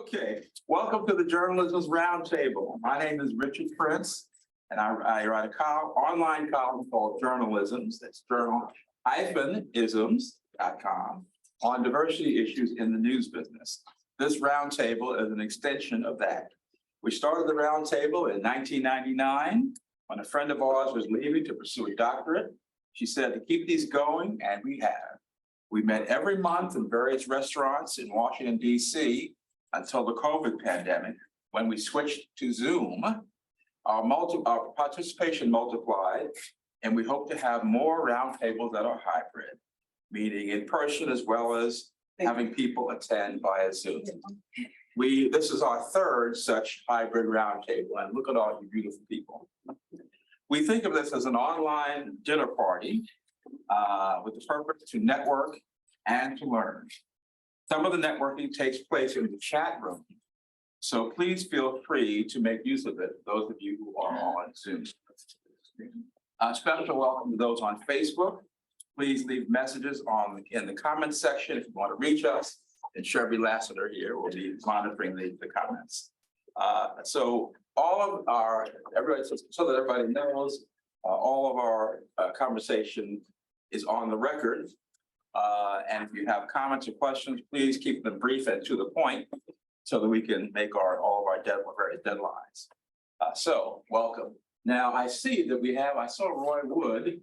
Okay, welcome to the Journal-isms Roundtable. My name is Richard Prince, and I write a online column called Journal-isms. That's journal-isms.com on diversity issues in the news business. This roundtable is an extension of that. We started the roundtable in 1999 when a friend of ours was leaving to pursue a doctorate. She said to keep these going, and we have. We met every month in various restaurants in Washington, D.C. until the COVID pandemic, when we switched to Zoom. Our participation multiplied, and we hope to have more roundtables that are hybrid, meeting in person as well as having people attend via Zoom. This is our third such hybrid roundtable, and look at all you beautiful people. We think of this as an online dinner party with the purpose to network and to learn. Some of the networking takes place in the chat room, so please feel free to make use of it, those of you who are on Zoom. A special welcome to those on Facebook. Please leave messages in the comments section if you want to reach us, and Shelby Lassiter here will be monitoring the comments. So that everybody knows, all of our conversation is on the record. And if you have comments or questions, please keep them brief and to the point so that we can make all of our various deadlines. So welcome. Now I see that I saw Roy Wood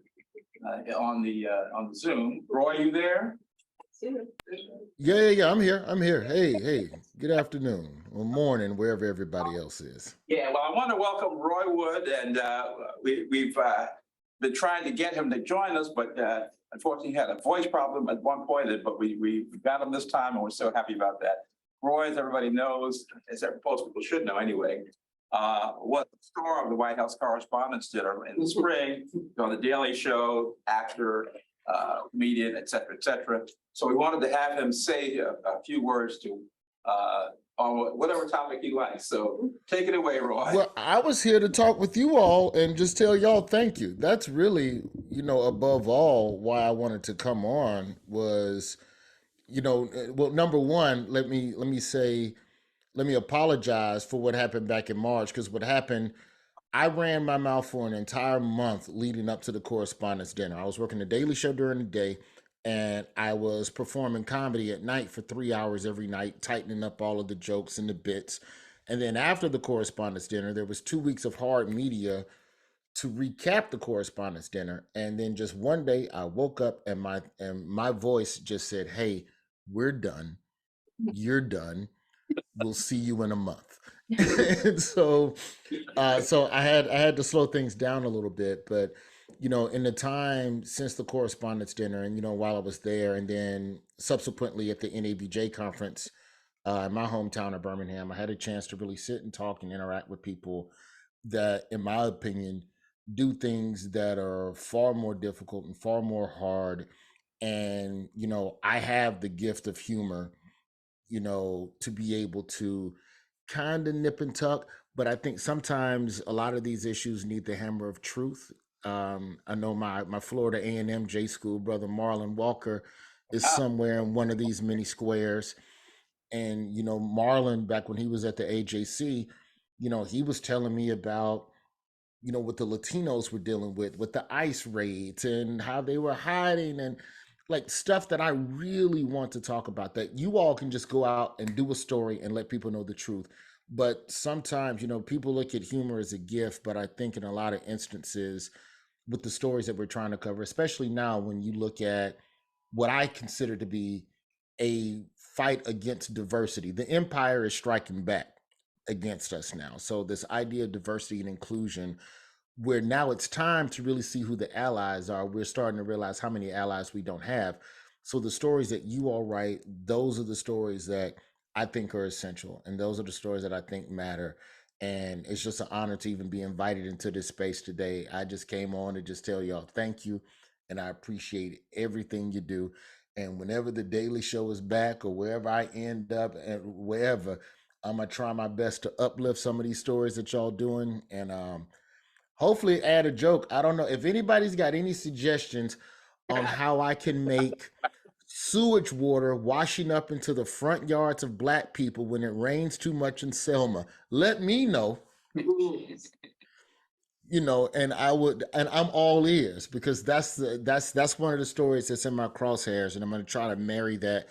on the Zoom. Roy, you there? Yeah, I'm here. Hey, good afternoon or morning, wherever everybody else is. Yeah, well, I want to welcome Roy Wood, and we've been trying to get him to join us, but unfortunately, he had a voice problem at one point, but we got him this time, and we're so happy about that. Roy, as everybody knows, as most people should know anyway, was the star of the White House Correspondents' Dinner in the spring, on the Daily Show, actor, comedian, et cetera. So we wanted to have him say a few words on whatever topic he likes. So take it away, Roy. Well, I was here to talk with you all and just tell y'all thank you. That's really, above all, why I wanted to come on was, well, number one, let me apologize for what happened back in March, because what happened, I ran my mouth for an entire month leading up to the Correspondents' Dinner. I was working the Daily Show during the day, and I was performing comedy at night for 3 hours every night, tightening up all of the jokes and the bits. And then after the Correspondents' Dinner, there was 2 weeks of hard media to recap the Correspondents' Dinner. And then just one day I woke up and my voice just said, "Hey, we're done. You're done. We'll see you in a month." And so I had to slow things down a little bit, but in the time since the Correspondents' Dinner, and while I was there, and then subsequently at the NABJ conference in my hometown of Birmingham, I had a chance to really sit and talk and interact with people that, in my opinion, do things that are far more difficult and far more hard. And I have the gift of humor, to be able to kind of nip and tuck, but I think sometimes a lot of these issues need the hammer of truth. I know my Florida A&M J School brother Marlon Walker is somewhere in one of these mini squares, and Marlon, back when he was at the AJC, he was telling me about what the Latinos were dealing with the ICE raids and how they were hiding, and like stuff that I really want to talk about, that you all can just go out and do a story and let people know the truth. But sometimes, people look at humor as a gift, but I think in a lot of instances with the stories that we're trying to cover, especially now when you look at what I consider to be a fight against diversity, the empire is striking back against us now. So this idea of diversity and inclusion, where now it's time to really see who the allies are, we're starting to realize how many allies we don't have. So the stories that you all write, those are the stories that I think are essential, and those are the stories that I think matter. And it's just an honor to even be invited into this space today. I just came on to just tell y'all thank you, and I appreciate everything you do. And whenever the Daily Show is back, or wherever I end up, and wherever, I'm gonna try my best to uplift some of these stories that y'all doing, and hopefully add a joke. I don't know if anybody's got any suggestions on how I can make sewage water washing up into the front yards of black people when it rains too much in Selma. Let me know, and I'm all ears, because that's one of the stories that's in my crosshairs, and I'm going to try to marry that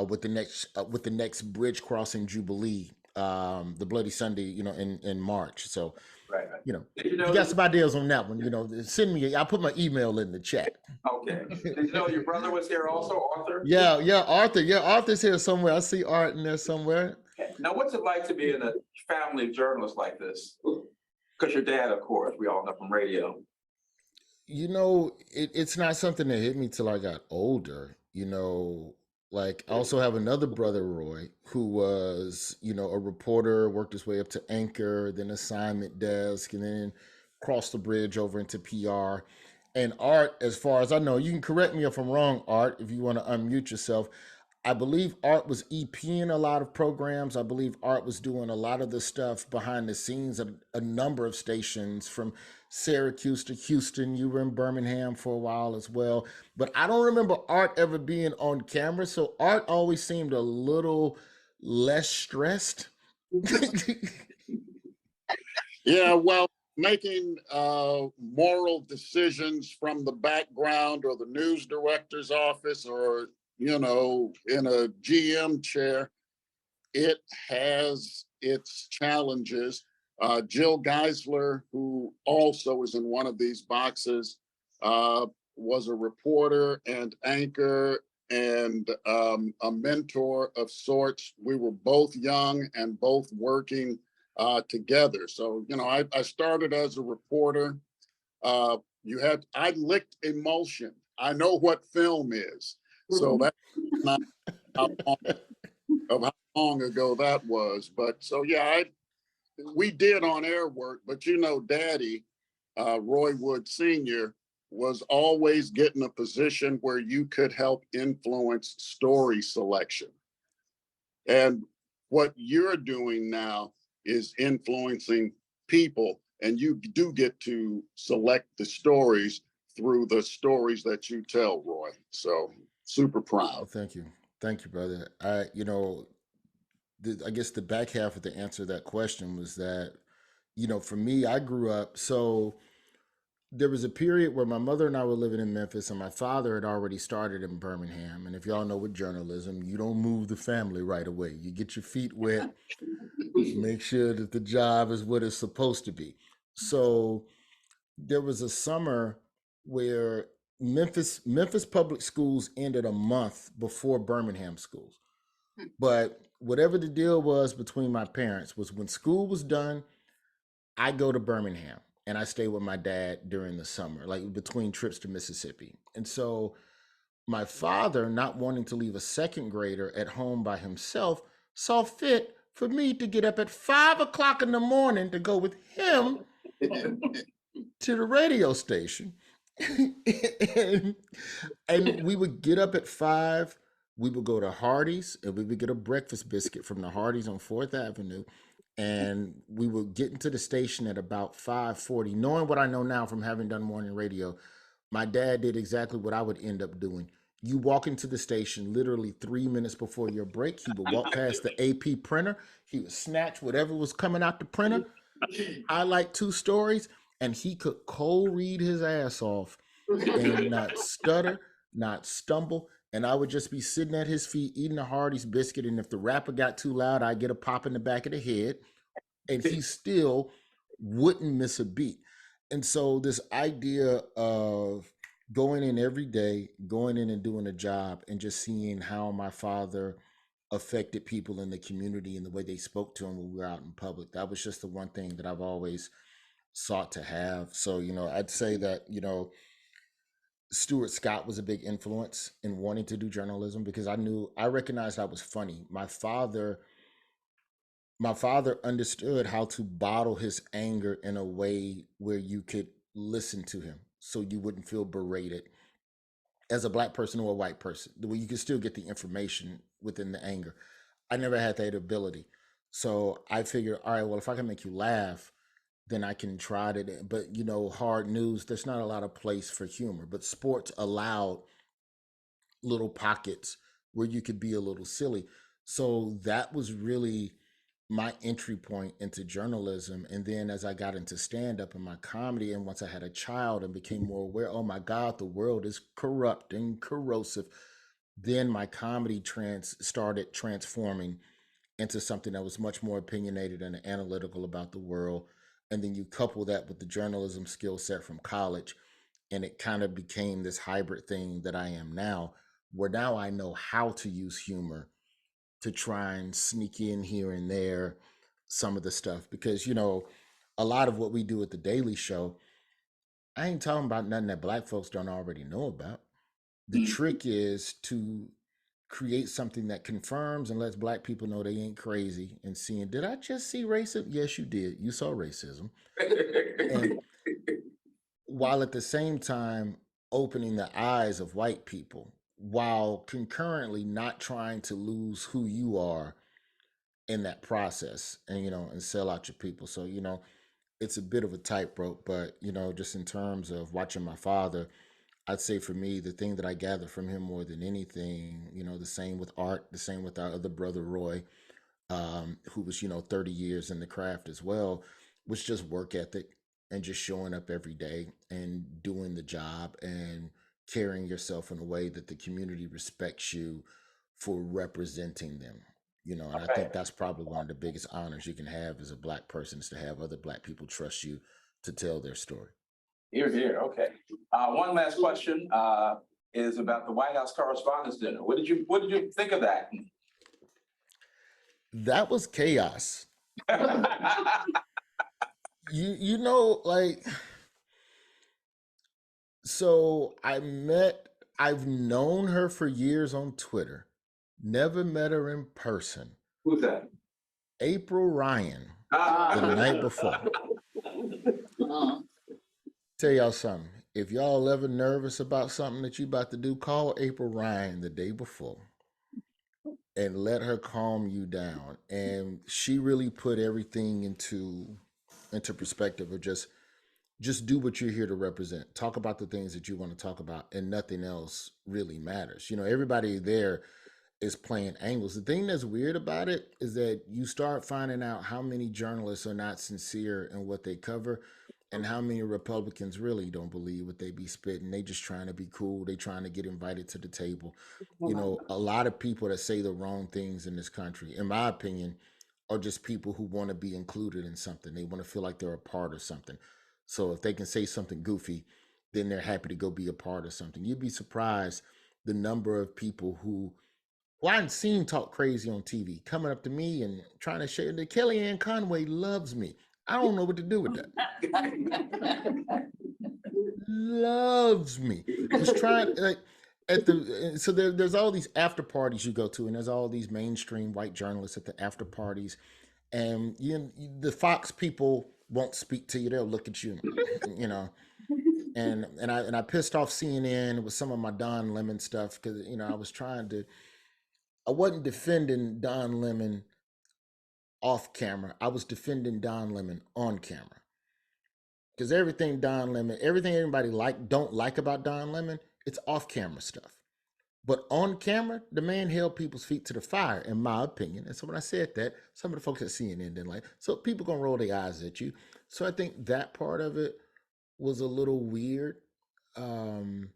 with the next bridge crossing jubilee, the Bloody Sunday, in March. So, Right, right. Did you if you know got that? some ideas on that one, send me. I'll put my email in the chat. Okay. Did you know your brother was here also, Arthur? Yeah, Arthur. Yeah, Arthur's here somewhere. I see Art in there somewhere. Now, what's it like to be in a family of journalists like this? Because your dad, of course, we all know from radio. It's not something that hit me till I got older. Like, I also have another brother, Roy, who was, a reporter, worked his way up to anchor, then assignment desk, and then crossed the bridge over into PR. And Art, as far as I know, you can correct me if I'm wrong, Art, if you want to unmute yourself. I believe Art was EPing a lot of programs. I believe Art was doing a lot of the stuff behind the scenes at a number of stations, from Syracuse to Houston. You were in Birmingham for a while as well. But I don't remember Art ever being on camera. So Art always seemed a little less stressed. Yeah, well, making moral decisions from the background or the news director's office, or, in a GM chair, it has its challenges. Jill Geisler, who also is in one of these boxes, was a reporter and anchor and a mentor of sorts. We were both young and both working together. So, I started as a reporter. I licked emulsion. I know what film is. So that's not how long ago that was. But so, yeah, we did on air work, but Daddy, Roy Wood Sr., was always getting a position where you could help influence story selection. And what you're doing now is influencing people, and you do get to select the stories through the stories that you tell, Roy. So super proud. Oh, thank you. Thank you, brother. I guess the back half of the answer to that question was that, for me, I grew up. So there was a period where my mother and I were living in Memphis, and my father had already started in Birmingham. And if y'all know with journalism, you don't move the family right away. You get your feet wet, make sure that the job is what it's supposed to be. So there was a summer where Memphis public schools ended a month before Birmingham schools. But whatever the deal was between my parents was, when school was done, I go to Birmingham and I stay with my dad during the summer, like between trips to Mississippi. And so my father, not wanting to leave a second grader at home by himself, saw fit for me to get up at 5 o'clock in the morning to go with him to the radio station. and, and we would get up at 5. We would go to Hardee's and we would get a breakfast biscuit from the Hardee's on 4th Avenue. And we would get into the station at about 5:40. Knowing what I know now from having done morning radio, my dad did exactly what I would end up doing. You walk into the station literally 3 minutes before your break. He would walk past the AP printer. He would snatch whatever was coming out the printer, highlight 2 stories, and he could cold read his ass off and not stutter, not stumble. And I would just be sitting at his feet eating a Hardee's biscuit. And if the wrapper got too loud, I'd get a pop in the back of the head. And he still wouldn't miss a beat. And so this idea of going in every day, going in and doing a job, and just seeing how my father affected people in the community and the way they spoke to him when we were out in public, that was just the one thing that I've always sought to have. So, I'd say that, Stuart Scott was a big influence in wanting to do journalism, because I recognized I was funny. My father understood how to bottle his anger in a way where you could listen to him so you wouldn't feel berated as a black person or a white person, the way you could still get the information within the anger. I never had that ability. So I figured, all right, well, if I can make you laugh, then I can try to. But, hard news, there's not a lot of place for humor. But sports allowed little pockets where you could be a little silly. So that was really my entry point into journalism. And then as I got into stand up and my comedy, and once I had a child and became more aware, oh my God, the world is corrupt and corrosive, then my comedy started transforming into something that was much more opinionated and analytical about the world. And then you couple that with the journalism skill set from college, and it kind of became this hybrid thing that I am now, where now I know how to use humor to try and sneak in here and there some of the stuff. Because, a lot of what we do at the Daily Show, I ain't talking about nothing that Black folks don't already know about. The trick is to create something that confirms and lets Black people know they ain't crazy, and seeing, did I just see racism? Yes, you did. You saw racism. And while at the same time opening the eyes of white people, while concurrently not trying to lose who you are in that process, and and sell out your people. So it's a bit of a tightrope, but just in terms of watching my father, I'd say for me, the thing that I gather from him more than anything, the same with Art, the same with our other brother Roy, who was 30 years in the craft as well, was just work ethic and just showing up every day and doing the job and carrying yourself in a way that the community respects you for representing them. And I think that's probably one of the biggest honors you can have as a Black person, is to have other Black people trust you to tell their story. Here, here. Okay. One last question is about the White House Correspondents' Dinner. What did you think of that? That was chaos. Like, so I've known her for years on Twitter, never met her in person. Who's that? April Ryan, the night before. Tell y'all something. If y'all ever nervous about something that you about to do, call April Ryan the day before and let her calm you down. And she really put everything into perspective of just do what you're here to represent. Talk about the things that you want to talk about, and nothing else really matters. Everybody there is playing angles. The thing that's weird about it is that you start finding out how many journalists are not sincere in what they cover, and how many Republicans really don't believe what they be spitting. They just trying to be cool. They trying to get invited to the table. A lot of people that say the wrong things in this country, in my opinion, are just people who want to be included in something. They want to feel like they're a part of something. So if they can say something goofy, then they're happy to go be a part of something. You'd be surprised the number of people who I've seen talk crazy on TV coming up to me and trying to share that Kellyanne Conway loves me. I don't know what to do with that. Loves me. Was trying like so there's all these after parties you go to, and there's all these mainstream white journalists at the after parties, and the Fox people won't speak to you. They'll look at you, and I pissed off CNN with some of my Don Lemon stuff, because I wasn't defending Don Lemon off camera. I was defending Don Lemon on camera. Because everything everybody don't like about Don Lemon, it's off camera stuff. But on camera, the man held people's feet to the fire, in my opinion. And so when I said that, some of the folks at CNN didn't like it. So people gonna roll their eyes at you. So I think that part of it was a little weird. And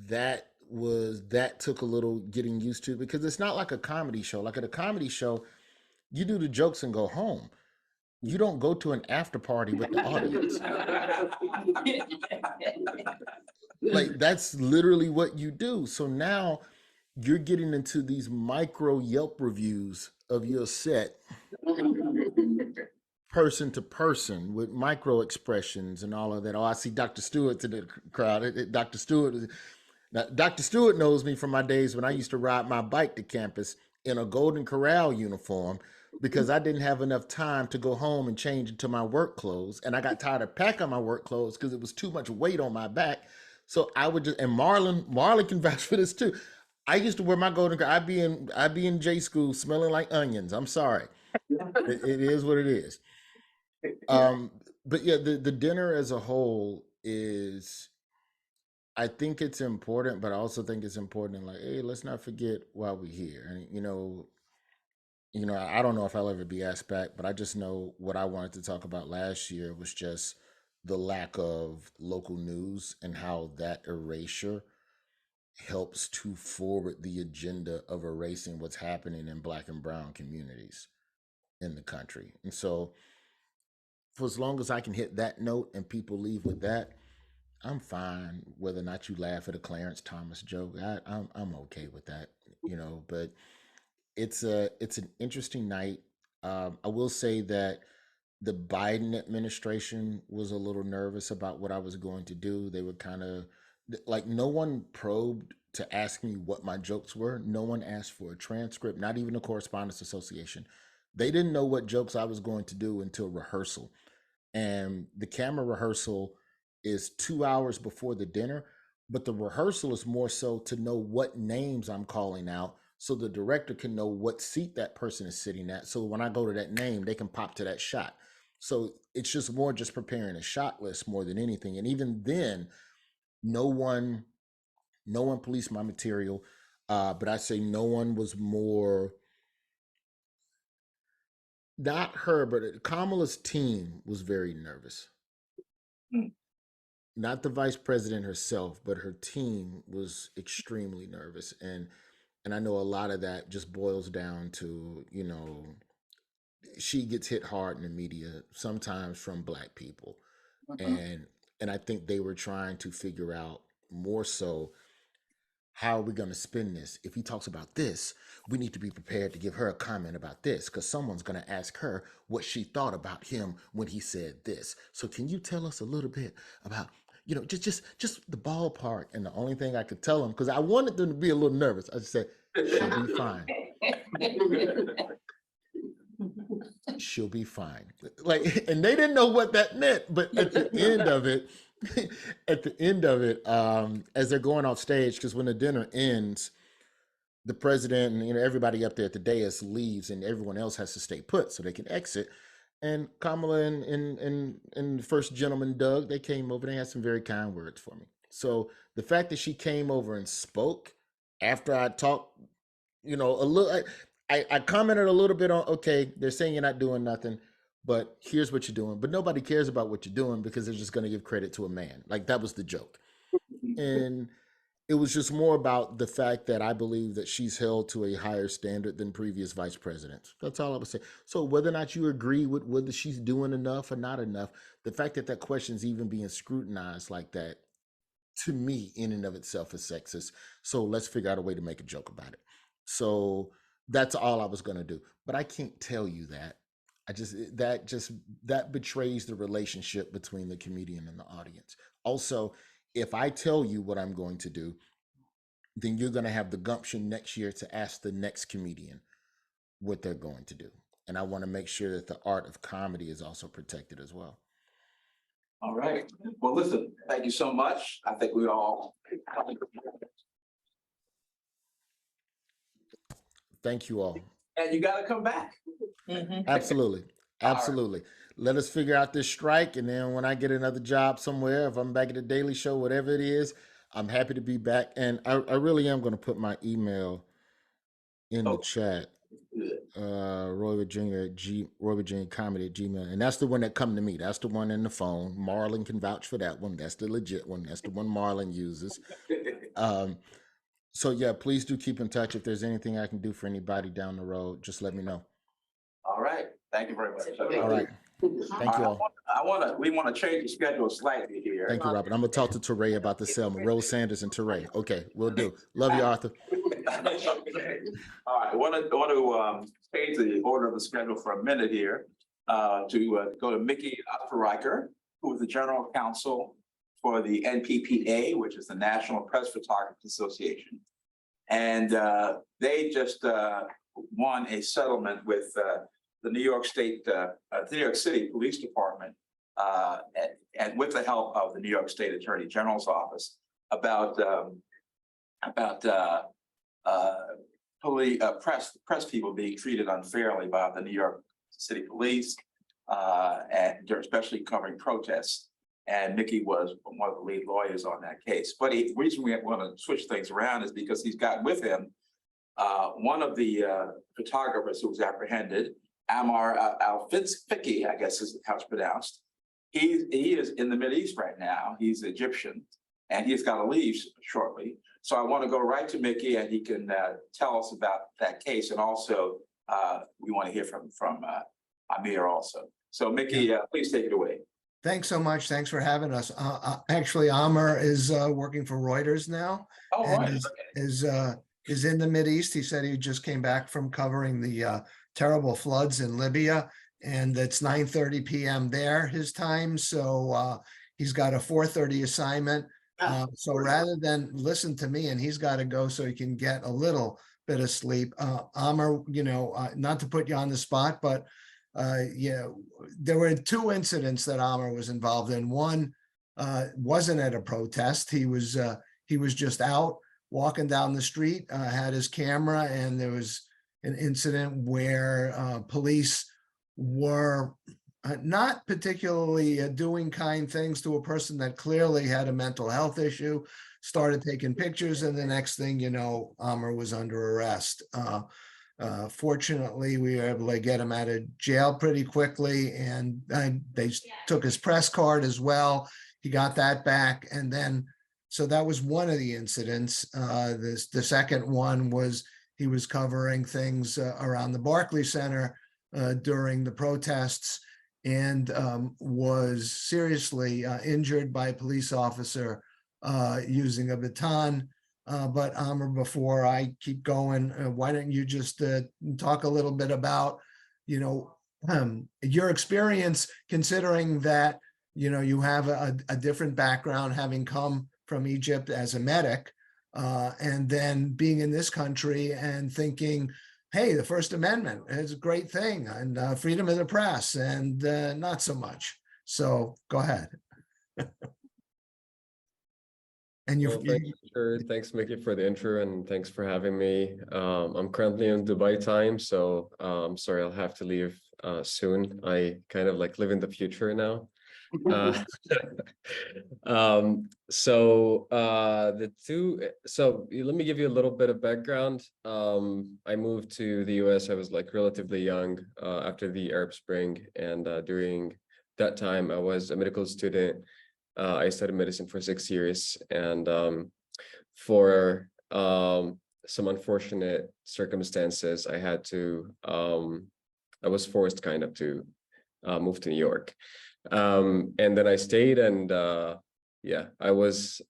that took a little getting used to, because it's not like a comedy show. Like at a comedy show, you do the jokes and go home. You don't go to an after party with the audience. Like, that's literally what you do. So now you're getting into these micro Yelp reviews of your set, person to person, with micro expressions and all of that. Oh, I see Dr. Stewart to the crowd. Dr. Stewart knows me from my days when I used to ride my bike to campus in a Golden Corral uniform, because I didn't have enough time to go home and change into my work clothes. And I got tired of packing my work clothes because it was too much weight on my back. So I would just, and Marlon can vouch for this too. I used to wear my Golden Corral. I'd be in J school smelling like onions. I'm sorry. It is what it is. But yeah, the dinner as a whole is, I think it's important, but I also think it's important, like, hey, let's not forget why we're here. And I don't know if I'll ever be asked back, but I just know what I wanted to talk about last year was just the lack of local news and how that erasure helps to forward the agenda of erasing what's happening in Black and brown communities in the country. And so, for as long as I can hit that note and people leave with that, I'm fine. Whether or not you laugh at a Clarence Thomas joke, I'm okay with that, But it's an interesting night. I will say that the Biden administration was a little nervous about what I was going to do. They were kind of like, no one probed to ask me what my jokes were. No one asked for a transcript, not even the Correspondents Association. They didn't know what jokes I was going to do until rehearsal. And the camera rehearsal is 2 hours before the dinner, but the rehearsal is more so to know what names I'm calling out so the director can know what seat that person is sitting at. So when I go to that name, they can pop to that shot. So it's just more just preparing a shot list more than anything. And even then, no one policed my material. But I say no one was more, not her, but Kamala's team was very nervous. Not the vice president herself, but her team was extremely nervous. And I know a lot of that just boils down to, she gets hit hard in the media, sometimes from Black people. And I think they were trying to figure out more so, how are we going to spin this? If he talks about this, we need to be prepared to give her a comment about this, because someone's going to ask her what she thought about him when he said this. So can you tell us a little bit about, just the ballpark? And the only thing I could tell them, because I wanted them to be a little nervous, I just said, she'll be fine. She'll be fine. Like, and they didn't know what that meant, but at the end of it, as they're going off stage, because when the dinner ends, the president and everybody up there at the dais leaves, and everyone else has to stay put so they can exit. And Kamala and the first gentleman, Doug, they came over. They had some very kind words for me. So the fact that she came over and spoke after I talked, a little, I commented a little bit on, okay, they're saying you're not doing nothing, but here's what you're doing. But nobody cares about what you're doing because they're just going to give credit to a man. Like, that was the joke. And it was just more about the fact that I believe that she's held to a higher standard than previous vice presidents. That's all I would say. So whether or not you agree with whether she's doing enough or not enough, the fact that that question's even being scrutinized like that, to me, in and of itself, is sexist. So let's figure out a way to make a joke about it. So that's all I was going to do. But I can't tell you that. That betrays the relationship between the comedian and the audience. Also, if I tell you what I'm going to do, then you're going to have the gumption next year to ask the next comedian what they're going to do. And I want to make sure that the art of comedy is also protected as well. All right. Well, listen, thank you so much. I think we all. Thank you all. And you got to come back. Absolutely. Absolutely. Let us figure out this strike. And then when I get another job somewhere, if I'm back at the Daily Show, whatever it is, I'm happy to be back. And I really am going to put my email in the chat. Roy Virginia Comedy at Gmail. And that's the one that come to me. That's the one in the phone. Marlon can vouch for that one. That's the legit one. That's the one Marlon uses. So yeah, please do keep in touch. If there's anything I can do for anybody down the road, just let me know. All right. Thank you very much. All right. Thank you all. We want to change the schedule slightly here. Thank you, Robert. I'm gonna talk to Teray about the Selma, Rose Sanders and Teray. Okay, we'll do. Love you, Arthur. All right. I want to change the order of the schedule for a minute here to go to Mickey Opferreicher, who is the general counsel for the NPPA, which is the National Press Photographers Association. And they just won a settlement with the New York City Police Department, and with the help of the New York State Attorney General's office, about press people being treated unfairly by the New York City Police, and they're especially covering protests. And Mickey was one of the lead lawyers on that case. But the reason we want to switch things around is because he's got with him one of the photographers who was apprehended, Amar al-Fiqi, I guess is how it's pronounced. He is in the Mideast right now. He's Egyptian, and he's got to leave shortly. So I want to go right to Mickey, and he can tell us about that case, and also we want to hear from Amir also. So Mickey, please take it away. Thanks so much. Thanks for having us. Actually, Amr is working for Reuters now. Oh, and right. is in the Mideast. He said he just came back from covering the terrible floods in Libya, and it's 9:30 p.m. there, his time. So he's got a 4:30 assignment. So rather than listen to me, and he's got to go so he can get a little bit of sleep, Amr, not to put you on the spot, but there were two incidents that Amr was involved in. One wasn't at a protest. He was just out walking down the street, had his camera, and there was an incident where police were not particularly doing kind things to a person that clearly had a mental health issue, started taking pictures, and the next thing you know, Amr was under arrest. Fortunately, we were able to get him out of jail pretty quickly, and they took his press card as well. He got that back, and then, so that was one of the incidents. The second one was he was covering things around the Barclays Center during the protests, and was seriously injured by a police officer using a baton. But Amr, before I keep going, why don't you just talk a little bit about, your experience, considering that, you have a different background, having come from Egypt as a medic, and then being in this country and thinking, hey, the First Amendment is a great thing, and freedom of the press, and not so much. So go ahead. And Well, thanks, Mickey, for the intro, and thanks for having me. I'm currently in Dubai time, so sorry, I'll have to leave soon. I kind of like live in the future now. So let me give you a little bit of background. I moved to the US. I was like relatively young after the Arab Spring, and during that time I was a medical student. I studied medicine for 6 years, and for some unfortunate circumstances, I was forced kind of to move to New York. And then I stayed, and I was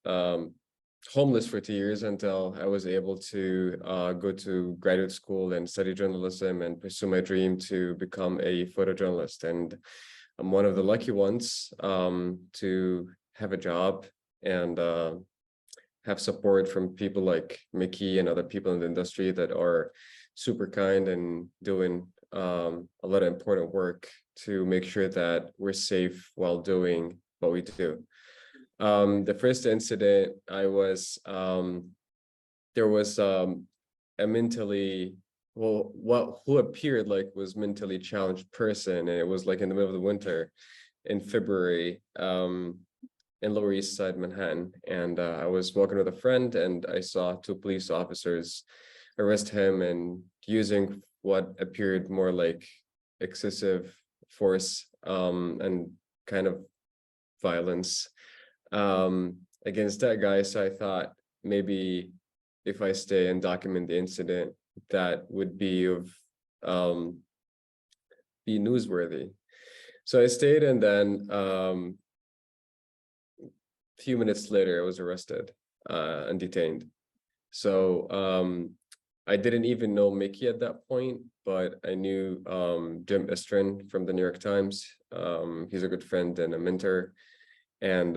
homeless for 2 years until I was able to go to graduate school and study journalism and pursue my dream to become a photojournalist. And I'm one of the lucky ones to have a job and have support from people like Mickey and other people in the industry that are super kind and doing a lot of important work to make sure that we're safe while doing what we do. The first incident, there was a mentally, who appeared like was mentally challenged person, and it was like in the middle of the winter in February in Lower East Side Manhattan, and I was walking with a friend, and I saw 2 police officers arrest him and using what appeared more like excessive force and kind of violence against that guy. So I thought maybe if I stay and document the incident, that would be newsworthy. So I stayed, and then few minutes later I was arrested and detained. So I didn't even know Mickey at that point, but I knew Jim Estrin from the New York Times. He's a good friend and a mentor, and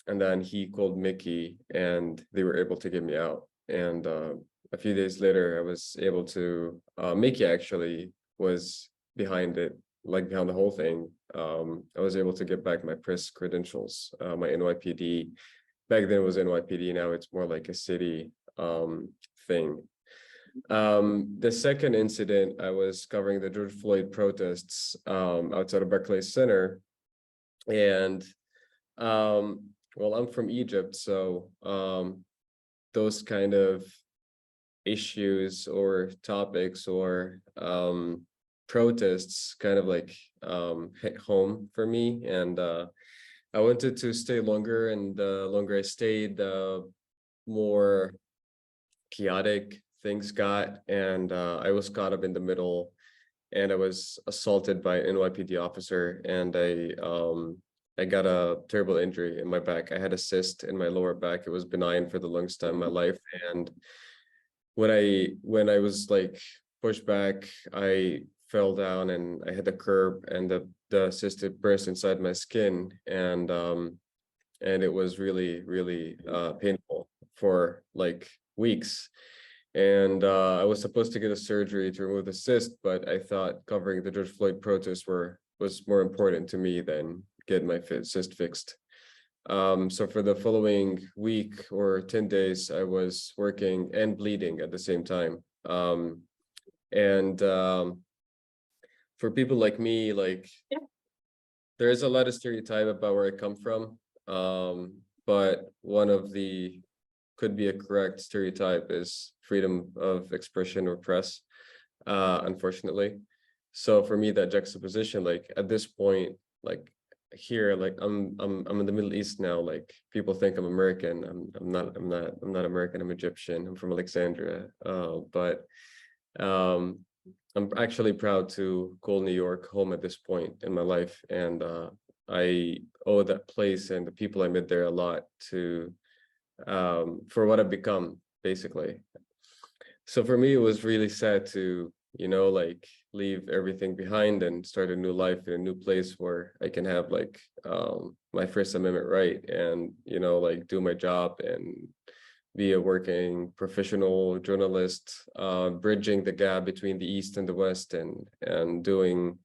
then he called Mickey, and they were able to get me out. And a few days later I was able to Mickey actually was behind it, like behind the whole thing. I was able to get back my press credentials, my NYPD. Back then it was NYPD, now it's more like a city thing. The second incident, I was covering the George Floyd protests outside of Barclays Center, and Well, I'm from Egypt, so those kind of issues or topics or protests kind of like hit home for me, and I wanted to stay longer, and the longer I stayed, the more chaotic things got, and I was caught up in the middle, and I was assaulted by an NYPD officer, and I got a terrible injury in my back. I had a cyst in my lower back. It was benign for the longest time in my life, and when I was like pushed back, I fell down and I hit the curb, and the cyst burst inside my skin, and it was really painful for like weeks. And I was supposed to get a surgery to remove the cyst, but I thought covering the George Floyd protests was more important to me than getting my cyst fixed. So for the following week or 10 days, I was working and bleeding at the same time. And for people like me, like there is a lot of stereotype about where I come from. But one of the could be a correct stereotype is freedom of expression or press, unfortunately. So for me, that juxtaposition, like at this point, like here, like I'm in the Middle East now. Like people think I'm American. I'm not American. I'm Egyptian. I'm from Alexandria. But I'm actually proud to call New York home at this point in my life, and I owe that place and the people I met there a lot to for what I've become, basically. So for me, it was really sad to, like leave everything behind and start a new life in a new place where I can have like my First Amendment right, and, like do my job and be a working professional journalist, bridging the gap between the East and the West, and doing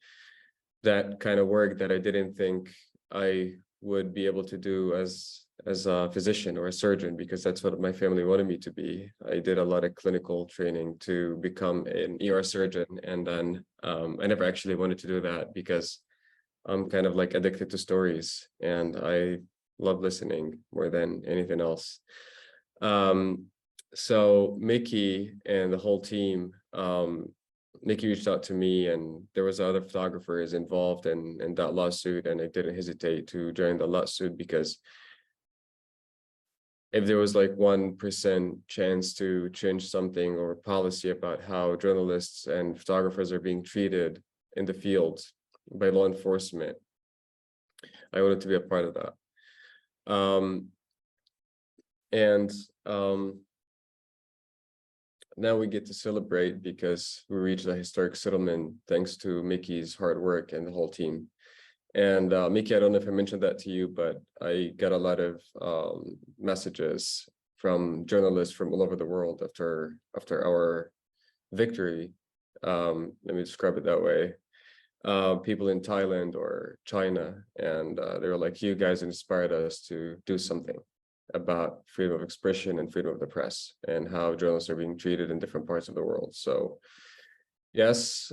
that kind of work that I didn't think I would be able to do as a physician or a surgeon, because that's what my family wanted me to be. I did a lot of clinical training to become an ER surgeon, and then I never actually wanted to do that because I'm kind of like addicted to stories, and I love listening more than anything else. So Mickey and the whole team, Mickey reached out to me, and there was other photographers involved in that lawsuit, and I didn't hesitate to join the lawsuit, because if there was like 1% chance to change something or policy about how journalists and photographers are being treated in the field by law enforcement, I wanted to be a part of that. Now we get to celebrate because we reached a historic settlement thanks to Mickey's hard work and the whole team. And Mickey, I don't know if I mentioned that to you, but I got a lot of messages from journalists from all over the world after our victory. Let me describe it that way. People in Thailand or China, and they were like, you guys inspired us to do something about freedom of expression and freedom of the press, and how journalists are being treated in different parts of the world. So yes,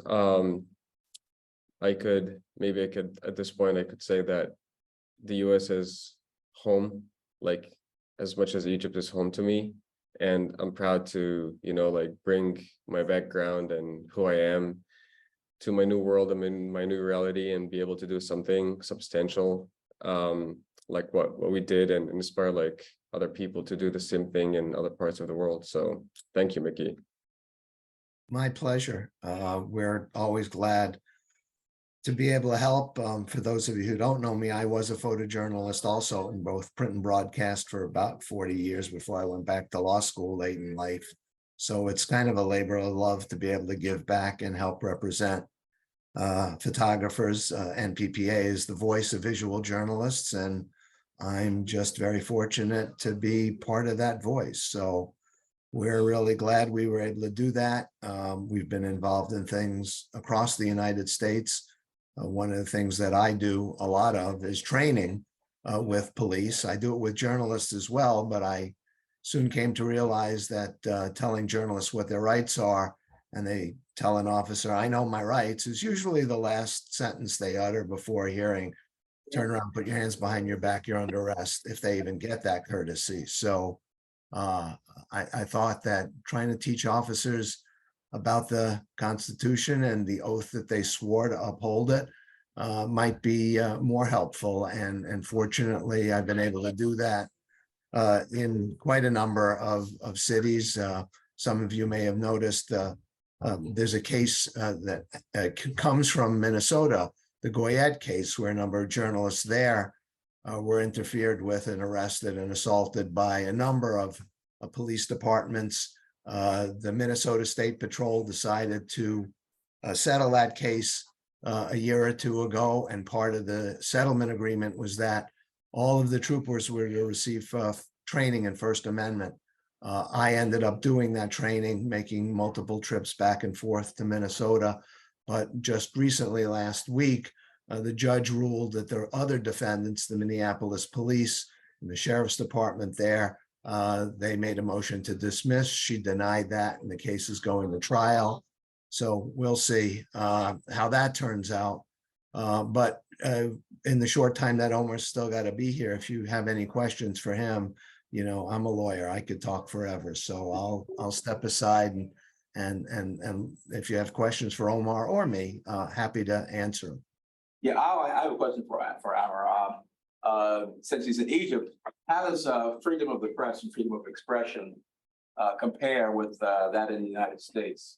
maybe I could at this point, I could say that the US is home, like as much as Egypt is home to me. And I'm proud to, like bring my background and who I am to my new world. I'm in my new reality, and be able to do something substantial, like what we did, and inspire like other people to do the same thing in other parts of the world. So thank you, Mickey. My pleasure. We're always glad to be able to help. For those of you who don't know me, I was a photojournalist also in both print and broadcast for about 40 years before I went back to law school late in life. So it's kind of a labor of love to be able to give back and help represent photographers. NPPA is the voice of visual journalists, and I'm just very fortunate to be part of that voice. So we're really glad we were able to do that. We've been involved in things across the United States. One of the things that I do a lot of is training with police. I do it with journalists as well, but I soon came to realize that telling journalists what their rights are, and they tell an officer, I know my rights, is usually the last sentence they utter before hearing turn around, put your hands behind your back, you're under arrest, if they even get that courtesy. So I thought that trying to teach officers about the Constitution and the oath that they swore to uphold it might be more helpful. And fortunately, I've been able to do that in quite a number of cities. Some of you may have noticed there's a case that comes from Minnesota, the Goyette case, where a number of journalists there were interfered with and arrested and assaulted by a number of police departments. The Minnesota State Patrol decided to settle that case a year or two ago, and part of the settlement agreement was that all of the troopers were to receive training in First Amendment. I ended up doing that training, making multiple trips back and forth to Minnesota. But just recently, last week, the judge ruled that there are other defendants, the Minneapolis police and the sheriff's department there. They made a motion to dismiss. She denied that, and the case is going to trial. So we'll see how that turns out. But in the short time that Omar's still got to be here, if you have any questions for him, you know, I'm a lawyer. I could talk forever. So I'll step aside, and if you have questions for Omar or me, happy to answer them. Yeah, I have a question for Amar. Since he's in Egypt, how does freedom of the press and freedom of expression compare with that in the United States?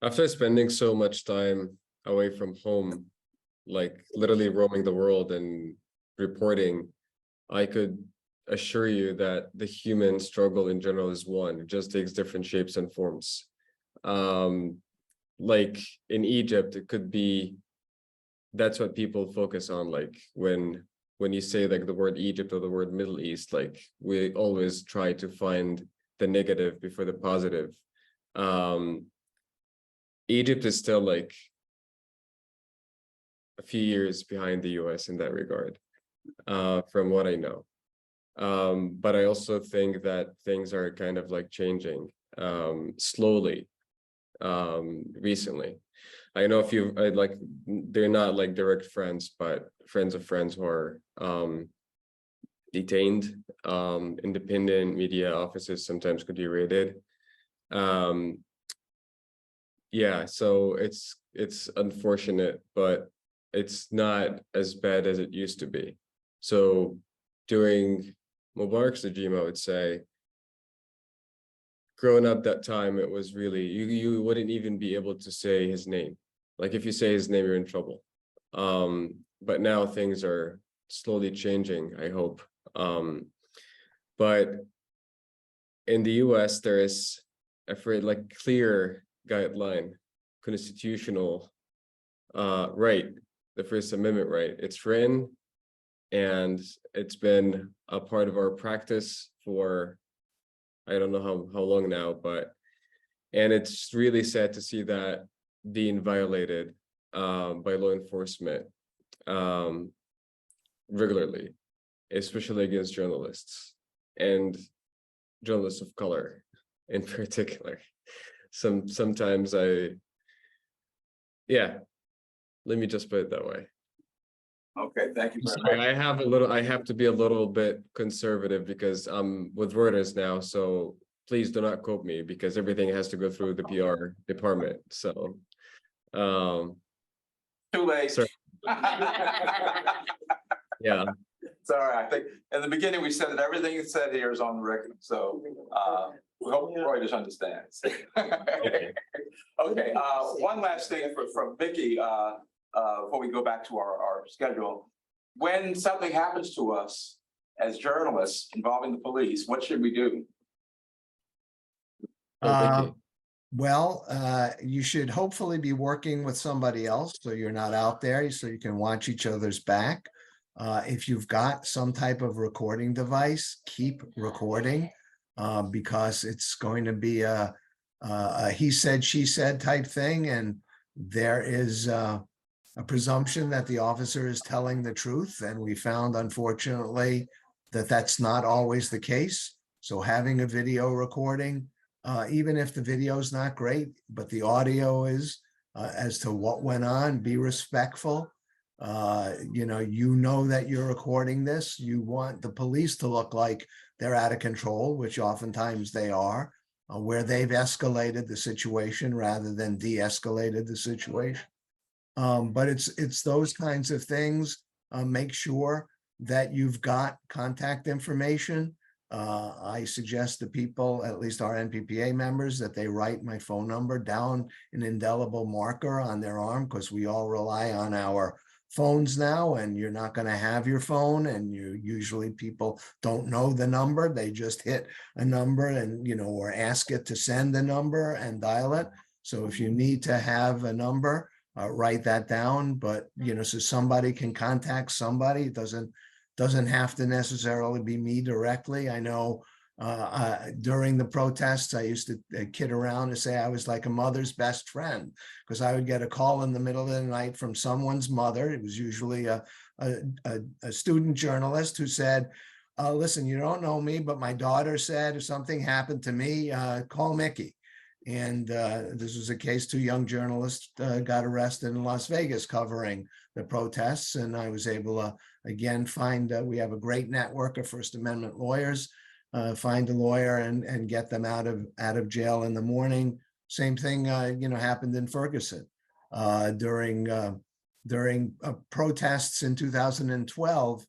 After spending so much time away from home, like literally roaming the world and reporting, I could assure you that the human struggle in general is one. It just takes different shapes and forms. Like in Egypt, it could be, that's what people focus on. Like when you say like the word Egypt or the word Middle East, like we always try to find the negative before the positive. Egypt is still like a few years behind the US in that regard, from what I know. But I also think that things are kind of like changing slowly recently. I know if you like, they're not like direct friends, but friends of friends who are detained. Independent media offices sometimes could be raided. Yeah, so it's unfortunate, but it's not as bad as it used to be. So during Mubarak's regime, I would say, growing up that time, it was really, you wouldn't even be able to say his name. Like if you say his name, you're in trouble. But now things are slowly changing, I hope. But in the US, there is a like clear guideline, constitutional right, the First Amendment right. It's written, and it's been a part of our practice for, I don't know how long now, and it's really sad to see that being violated by law enforcement regularly, especially against journalists and journalists of color in particular. Sometimes yeah, let me just put it that way. Okay, thank you very Sorry, much. I have to be a little bit conservative because I'm with Reuters now, so please do not quote me because everything has to go through the PR department. So Too late. sorry. Yeah. Sorry, I think in the beginning we said that everything is said here is on the record, so we hope Reuters understands. Okay, one last thing from Vicky before we go back to our schedule. When something happens to us as journalists involving the police, what should we do? Well, you should hopefully be working with somebody else so you're not out there, so you can watch each other's back. If you've got some type of recording device, keep recording because it's going to be a he said, she said type thing. And there is a presumption that the officer is telling the truth. And we found, unfortunately, that that's not always the case. So having a video recording, even if the video is not great, but the audio is, as to what went on. Be respectful. You know that you're recording this. You want the police to look like they're out of control, which oftentimes they are, where they've escalated the situation rather than de-escalated the situation. But it's those kinds of things. Make sure that you've got contact information. I suggest to people, at least our NPPA members, that they write my phone number down an indelible marker on their arm, because we all rely on our phones now, and you're not going to have your phone, and usually people don't know the number. They just hit a number and, or ask it to send the number and dial it. So if you need to have a number, write that down. But, so somebody can contact somebody. It doesn't have to necessarily be me directly. I know during the protests, I used to kid around and say I was like a mother's best friend, because I would get a call in the middle of the night from someone's mother. It was usually a student journalist who said, listen, you don't know me, but my daughter said if something happened to me, call Mickey. And this was a case, 2 young journalists got arrested in Las Vegas covering the protests. And I was able to, again, find, we have a great network of First Amendment lawyers, find a lawyer and get them out of jail in the morning. Same thing, happened in Ferguson during protests in 2012.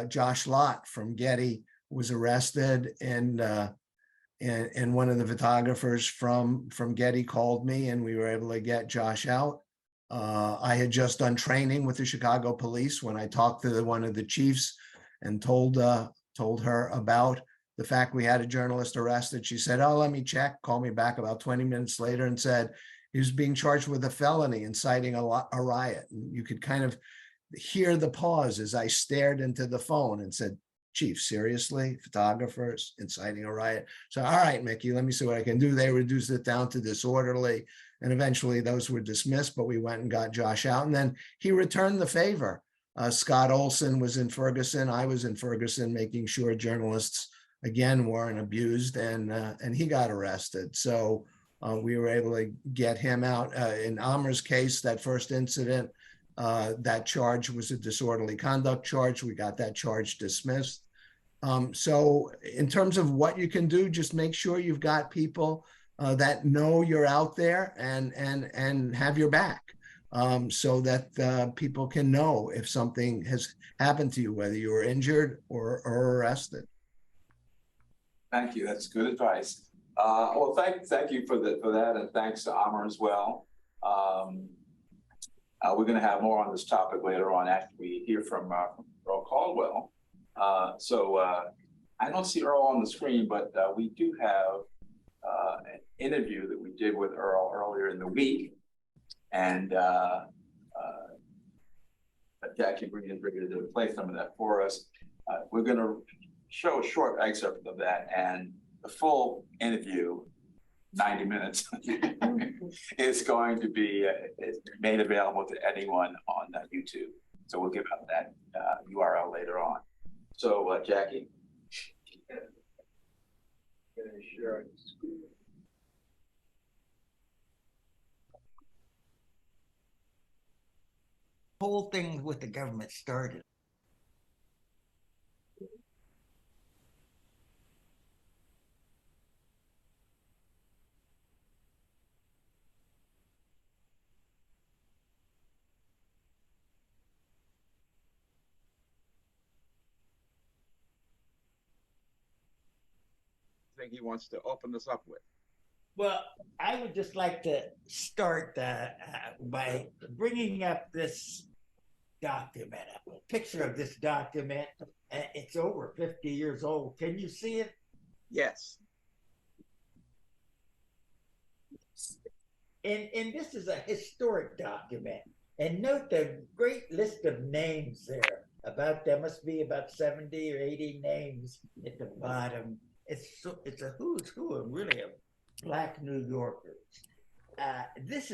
Josh Lott from Getty was arrested, and one of the photographers from Getty called me, and we were able to get Josh out. I had just done training with the Chicago police when I talked to one of the chiefs and told her about the fact we had a journalist arrested. She said, oh, let me check. Called me back about 20 minutes later and said he was being charged with a felony, inciting a riot. And you could kind of hear the pause as I stared into the phone and said, Chief, seriously, photographers inciting a riot? So, all right, Mickey, let me see what I can do. They reduced it down to disorderly, and eventually those were dismissed, but we went and got Josh out, and then he returned the favor. Scott Olson was in Ferguson. I was in Ferguson, making sure journalists, again, weren't abused, and he got arrested. So we were able to get him out. In Amer's case, that first incident, that charge was a disorderly conduct charge. We got that charge dismissed. So in terms of what you can do, just make sure you've got people that know you're out there and have your back, so that people can know if something has happened to you, whether you were injured or arrested. Thank you. That's good advice. Well, thank you for that, and thanks to Amer as well. We're going to have more on this topic later on after we hear from Earl Caldwell. So I don't see Earl on the screen, but we do have an interview that we did with Earl earlier in the week, and Jackie bring it to play some of that for us. We're going to show a short excerpt of that, and the full interview, 90 minutes, is going to be made available to anyone on YouTube. So we'll give out that URL later on. So Jackie. Share screen. Whole thing with the government started. Thing he wants to open this up with. Well, I would just like to start by bringing up this document, a picture of this document. It's over 50 years old. Can you see it? Yes. And this is a historic document. And note the great list of names there. There must be about 70 or 80 names at the bottom. It's a who's who of really of Black New Yorkers. This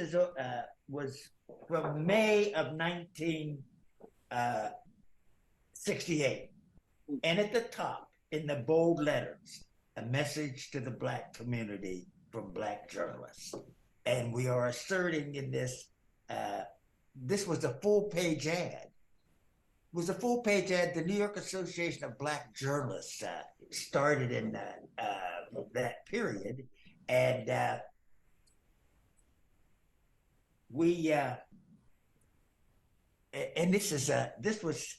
was from May of 1968. And at the top, in the bold letters, a message to the Black community from Black journalists. and we are asserting in this, this was a full-page ad. It was a full-page ad. The New York Association of Black Journalists started in that period, and we and this was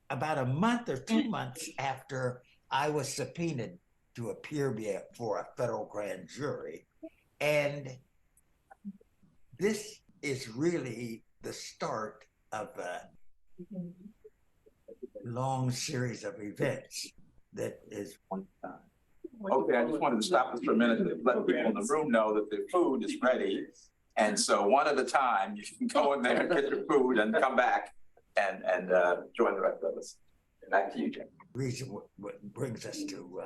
about a month or 2 months after I was subpoenaed to appear before a federal grand jury. And this is really the start of a long series of events that is one time. Okay, I just wanted to stop this for a minute to let people in the room know that the food is ready. And so one at a time, you can go in there and get your food and come back and join the rest of us. Back to you, Jim. reason what brings us to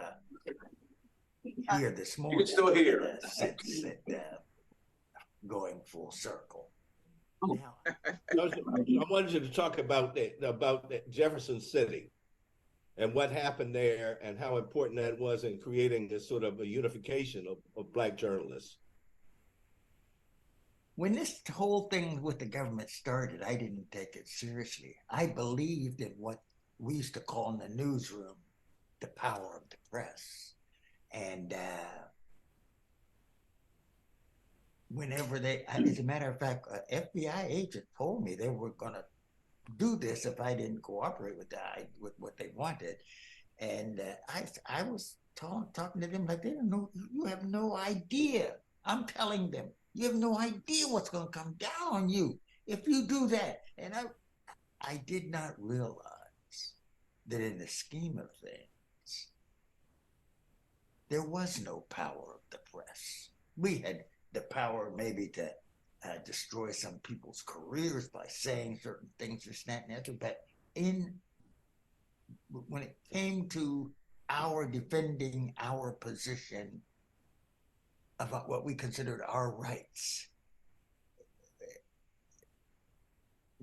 here this morning. You can still hear. Since going full circle. Now, I wanted you to talk about Jefferson City and what happened there and how important that was in creating this sort of a unification of Black journalists. when this whole thing with the government started, I didn't take it seriously. I believed in what we used to call in the newsroom the power of the press. And whenever as a matter of fact, an FBI agent told me they were going to do this if I didn't cooperate with what they wanted. And I was talking to them like, they don't know, you have no idea. I'm telling them, you have no idea what's going to come down on you if you do that. And I did not realize that in the scheme of things, there was no power of the press. We had the power maybe to destroy some people's careers by saying certain things, this, that, and that. But when it came to our defending our position about what we considered our rights,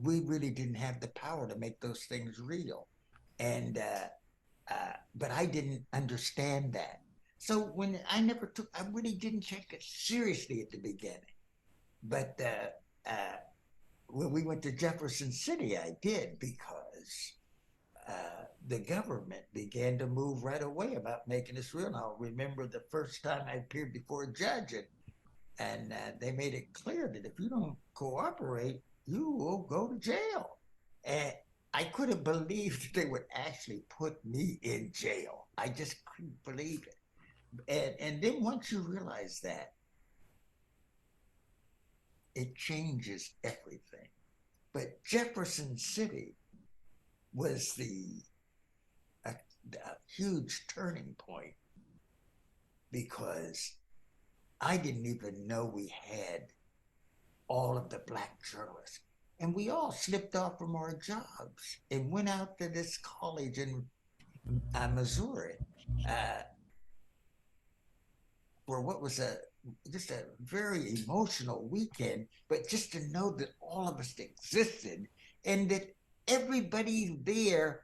we really didn't have the power to make those things real. And but I didn't understand that. So when I really didn't take it seriously at the beginning. But when we went to Jefferson City, I did, because the government began to move right away about making this real. And I'll remember the first time I appeared before a judge, and they made it clear that if you don't cooperate, you will go to jail. And I couldn't believe that they would actually put me in jail. I just couldn't believe it. And then once you realize that, it changes everything. But Jefferson City was a huge turning point, because I didn't even know we had all of the Black journalists. And we all slipped off from our jobs and went out to this college in Missouri for what was just a very emotional weekend, but just to know that all of us existed and that everybody there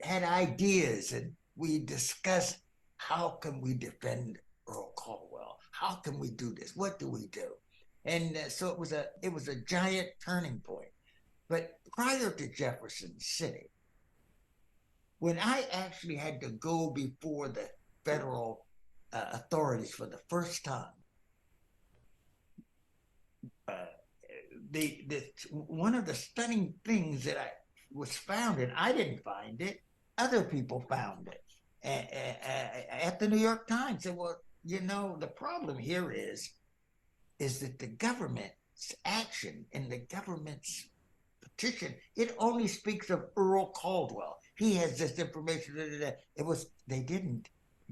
had ideas, and we discussed, how can we defend Earl Caldwell? How can we do this? What do we do? And so it was a giant turning point. But prior to Jefferson City, when I actually had to go before the federal authorities for the first time, one of the stunning things that I was found, and I didn't find it, other people found it at the New York Times. Said, well, the problem here is that the government's action and the government's petition, it only speaks of Earl Caldwell. He has this information.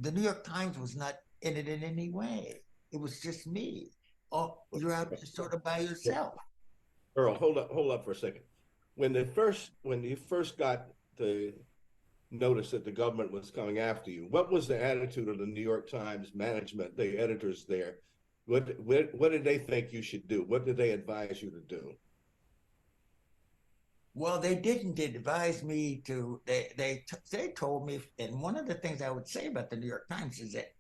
The New York Times was not in it in any way. It was just me. Oh, you're out sort of by yourself. Earl, hold up for a second. When you first got the notice that the government was coming after you, what was the attitude of the New York Times management, the editors there? What did they think you should do? What did they advise you to do? Well, they didn't advise me to. They told me, and one of the things I would say about the New York Times is that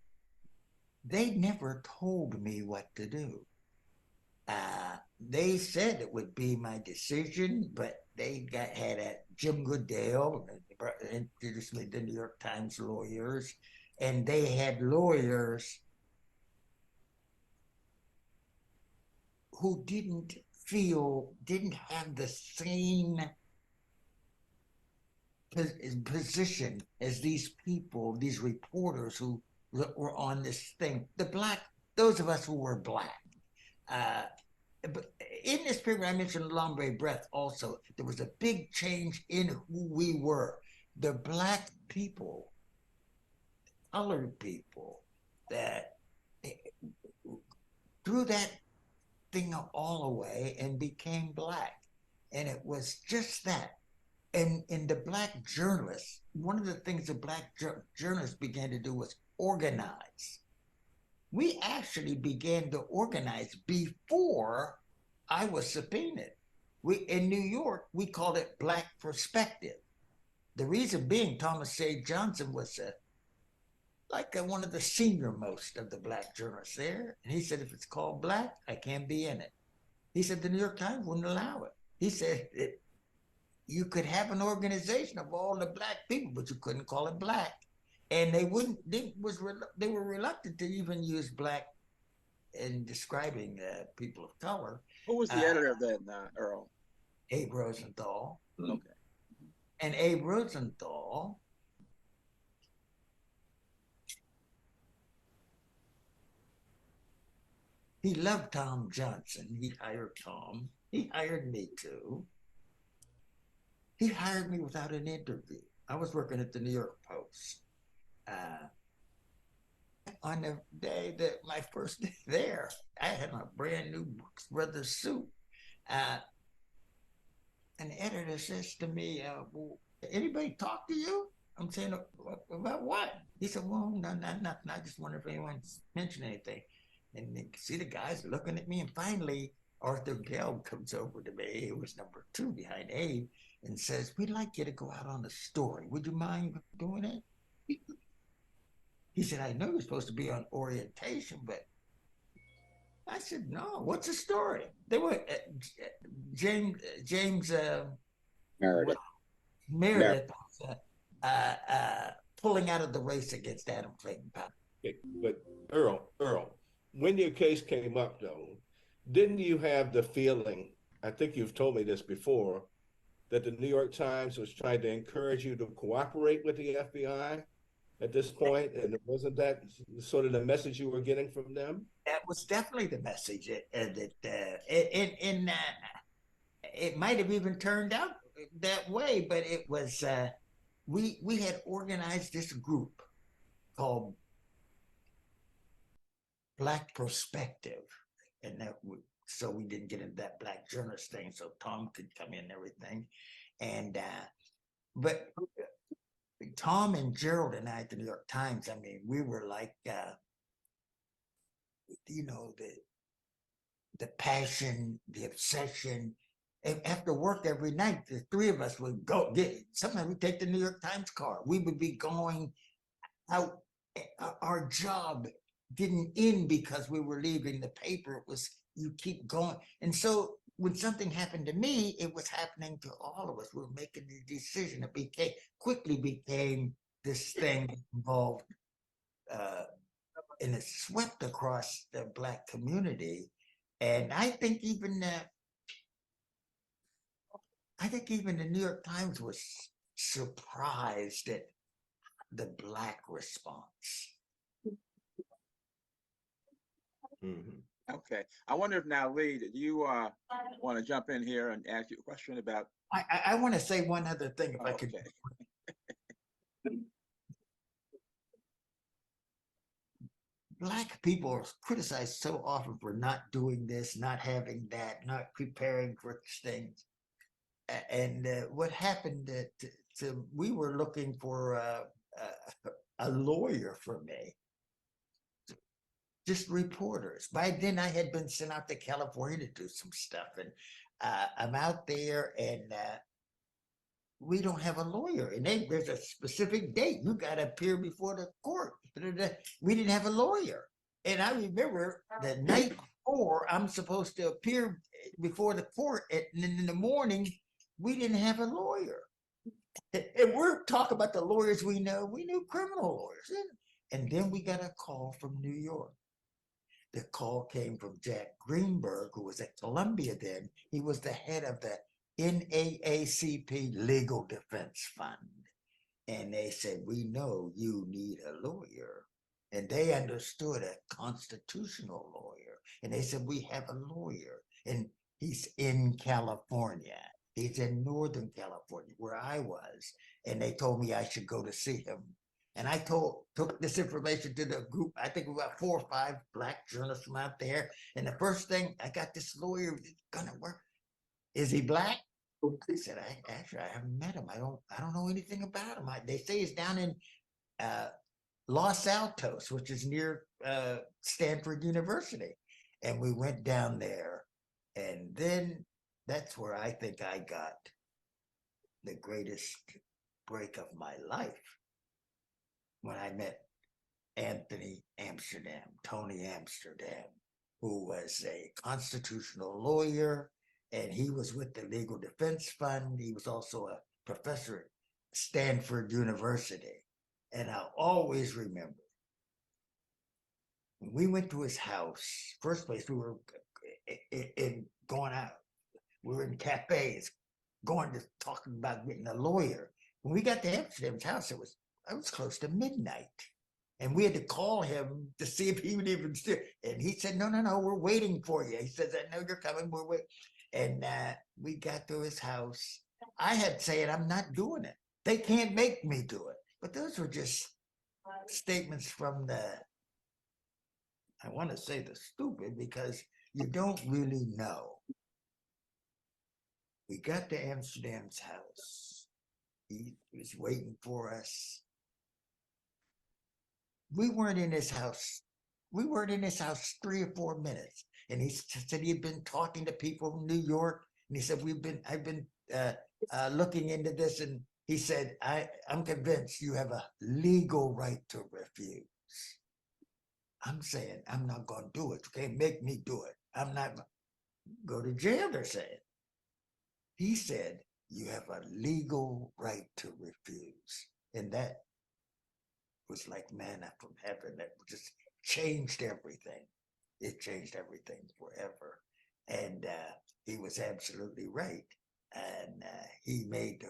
they never told me what to do. They said it would be my decision, but they had a Jim Goodale introduced me to New York Times lawyers, and they had lawyers who didn't have the same position as these people, these reporters who were on this thing. Those of us who were black. But in this period, I mentioned Lambre Breath also. There was a big change in who we were. The black people, colored people, that threw that thing all away and became black. And it was just that. And the black journalists, one of the things the black journalists began to do was organize. We actually began to organize before I was subpoenaed. In New York, we called it Black Perspective. The reason being, Thomas A. Johnson was one of the senior most of the black journalists there. And he said, if it's called black, I can't be in it. He said the New York Times wouldn't allow it. He said you could have an organization of all the black people, but you couldn't call it black. And they were reluctant to even use black in describing people of color. Who was the editor of that, Earl? Abe Rosenthal. Okay. And Abe Rosenthal he loved Tom Johnson. He hired Tom. He hired me too. He hired me without an interview. I was working at the New York Post. On the day that my first day there, I had my brand new Brooks Brothers suit. An editor says to me, well, anybody talk to you? I'm saying, about what? He said, well, no, nothing. I just wonder if anyone's mentioned anything. And you see the guys looking at me, and finally Arthur Gelb comes over to me, who was number 2 behind Abe, and says, we'd like you to go out on a story. Would you mind doing it? He said, I know you're supposed to be on orientation, but I said, no, what's the story? They were James Meredith pulling out of the race against Adam Clayton Powell. Okay, but Earl, when your case came up though, didn't you have the feeling, I think you've told me this before, that the New York Times was trying to encourage you to cooperate with the FBI at this point? And wasn't that sort of the message you were getting from them? That was definitely the message. It might have even turned out that way, but it was, we had organized this group called Black Perspective. And so we didn't get into that black journalist thing, so Tom could come in and everything. And, but Tom and Gerald and I at the New York Times, I mean, we were like, the passion, the obsession. And after work every night, the 3 of us would go sometimes we'd take the New York Times car. We would be going out. Our job didn't end because we were leaving the paper. It was, you keep going. And so when something happened to me, it was happening to all of us. We were making the decision. It quickly became this thing that involved, and it swept across the black community. And I think even the New York Times was surprised at the black response. Mm-hmm. Okay. I wonder if now, Lee, do you want to jump in here and ask you a question about? I want to say one other thing, if I could. Black people are criticized so often for not doing this, not having that, not preparing for things. And what happened we were looking for a lawyer for me, just reporters. By then I had been sent out to California to do some stuff, and I'm out there, and we don't have a lawyer, and there's a specific date. You got to appear before the court. We didn't have a lawyer. And I remember the night before I'm supposed to appear before the court, and in the morning, we didn't have a lawyer. And we're talking about the lawyers we know. We knew criminal lawyers. And then we got a call from New York. The call came from Jack Greenberg, who was at Columbia then. He was the head of the NAACP Legal Defense Fund. And they said, we know you need a lawyer. And they understood a constitutional lawyer. And they said, we have a lawyer. And he's in California. He's in Northern California, where I was. And they told me I should go to see him. And I took this information to the group. I think about 4 or 5 Black journalists from out there. And the first thing, I got this lawyer gonna work. Is he Black? I said, I haven't met him. I don't know anything about him. They say he's down in Los Altos, which is near Stanford University. And we went down there, and then that's where I think I got the greatest break of my life, when I met Anthony Amsterdam, Tony Amsterdam, who was a constitutional lawyer, and he was with the Legal Defense Fund. He was also a professor at Stanford University. And I'll always remember, when we went to his house, first place we were in going out, we were in cafes, going to talking about getting a lawyer. When we got to Amsterdam's house, it was close to midnight. And we had to call him to see if he would even still. And he said, no, we're waiting for you. He says, I know you're coming, we're waiting. And we got to his house. I had said, I'm not doing it. They can't make me do it. But those were just statements from the, I want to say the stupid, because you don't really know. We got to Amsterdam's house. He was waiting for us. We weren't in his house. We weren't in his house 3 or 4 minutes. And he said he had been talking to people from New York. And he said, I've been looking into this. And he said, I'm convinced you have a legal right to refuse. I'm saying, I'm not going to do it. You can't make me do it. I'm not going to go to jail, they're saying. He said, you have a legal right to refuse. And that was like manna from heaven. That just changed everything. It changed everything forever. And he was absolutely right. And he made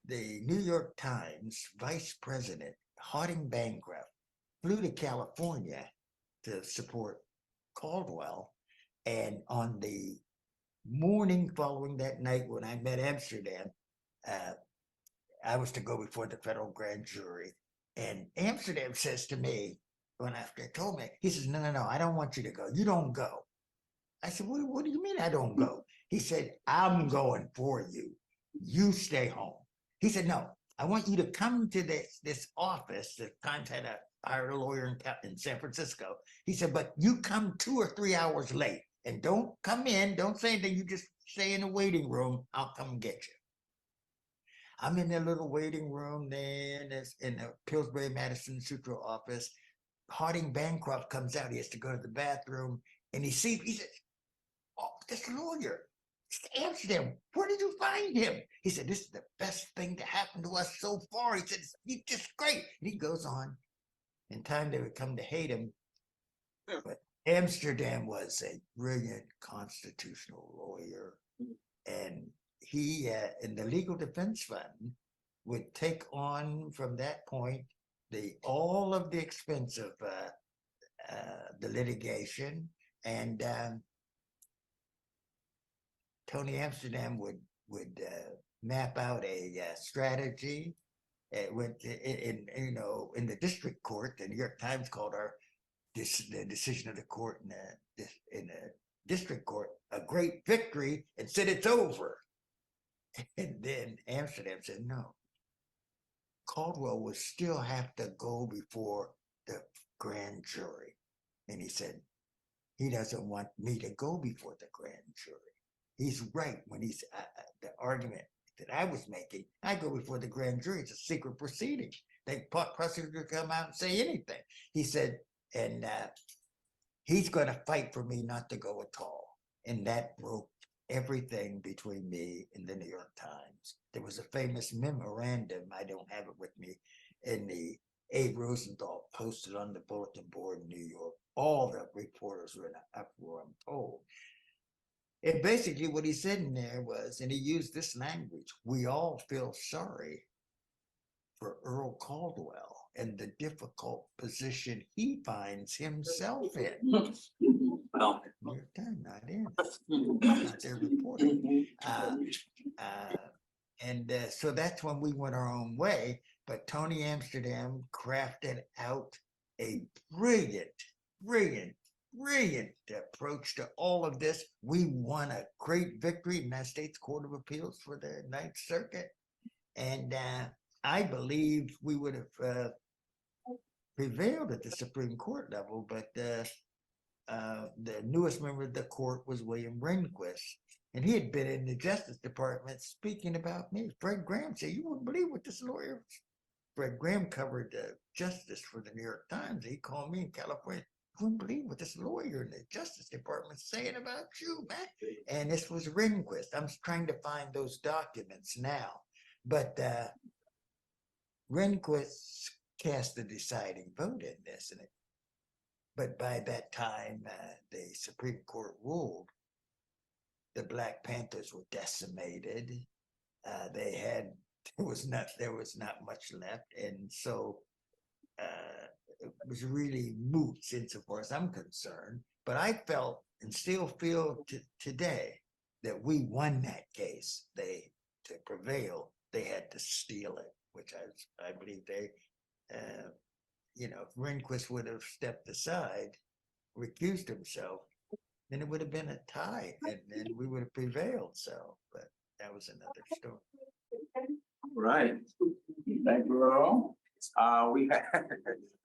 the New York Times vice president, Harding Bancroft, flew to California to support Caldwell. And on the morning following that night, when I met Amsterdam, I was to go before the federal grand jury. And Amsterdam says to me, when after told me, he says, no, I don't want you to go. You don't go. I said, what do you mean I don't go? He said, I'm going for you. You stay home. He said, no, I want you to come to this office. The Times had hired a lawyer in San Francisco. He said, but you come 2 or 3 hours late, and don't come in. Don't say anything. You just stay in the waiting room. I'll come and get you. I'm in the little waiting room there in the Pillsbury Madison Sutro office. Harding Bancroft comes out. He has to go to the bathroom, and he says, oh, this lawyer, it's Amsterdam. Where did you find him? He said, this is the best thing to happen to us so far. He said, he's just great. And he goes on. In time, they would come to hate him. But Amsterdam was a brilliant constitutional lawyer. And he, in the Legal Defense Fund, would take on from that point all of the expense of the litigation. And Tony Amsterdam would map out a strategy. It went in the district court. The New York Times called the decision of the court in the district court a great victory, and said it's over. And then Amsterdam said no. Caldwell would still have to go before the grand jury, and he said he doesn't want me to go before the grand jury. He's right when he's the argument that I was making. I go before the grand jury. It's a secret proceeding. The prosecutor come out and say anything. He said, And he's going to fight for me not to go at all. And that broke everything between me and the New York Times. There was a famous memorandum, I don't have it with me, in the Abe Rosenthal posted on the bulletin board in New York. All the reporters were in an uproar, I'm told. And basically what he said in there was, and he used this language, we all feel sorry for Earl Caldwell and the difficult position he finds himself in. Well, New York Times, not in, not their reporting. So that's when we went our own way. But Tony Amsterdam crafted out a brilliant approach to all of this. We won a great victory in the United States Court of Appeals for the Ninth Circuit. And I believe we would have prevailed at the Supreme Court level, but the newest member of the court was William Rehnquist. And he had been in the Justice Department speaking about me. Fred Graham said, you wouldn't believe what this lawyer was. Fred Graham covered justice for the New York Times. He called me in California. You wouldn't believe what this lawyer in the Justice Department is saying about you, man. And this was Rehnquist. I'm trying to find those documents now. But Rehnquist cast the deciding vote in this. But by that time, the Supreme Court ruled the Black Panthers were decimated. There was not much left, and so it was really moot insofar as I'm concerned. But I felt and still feel today that we won that case. To prevail, they had to steal it, which I believe they, if Rehnquist would have stepped aside, recused himself, then it would have been a tie, and we would have prevailed. So, but that was another story. right. Thank you, Earl. We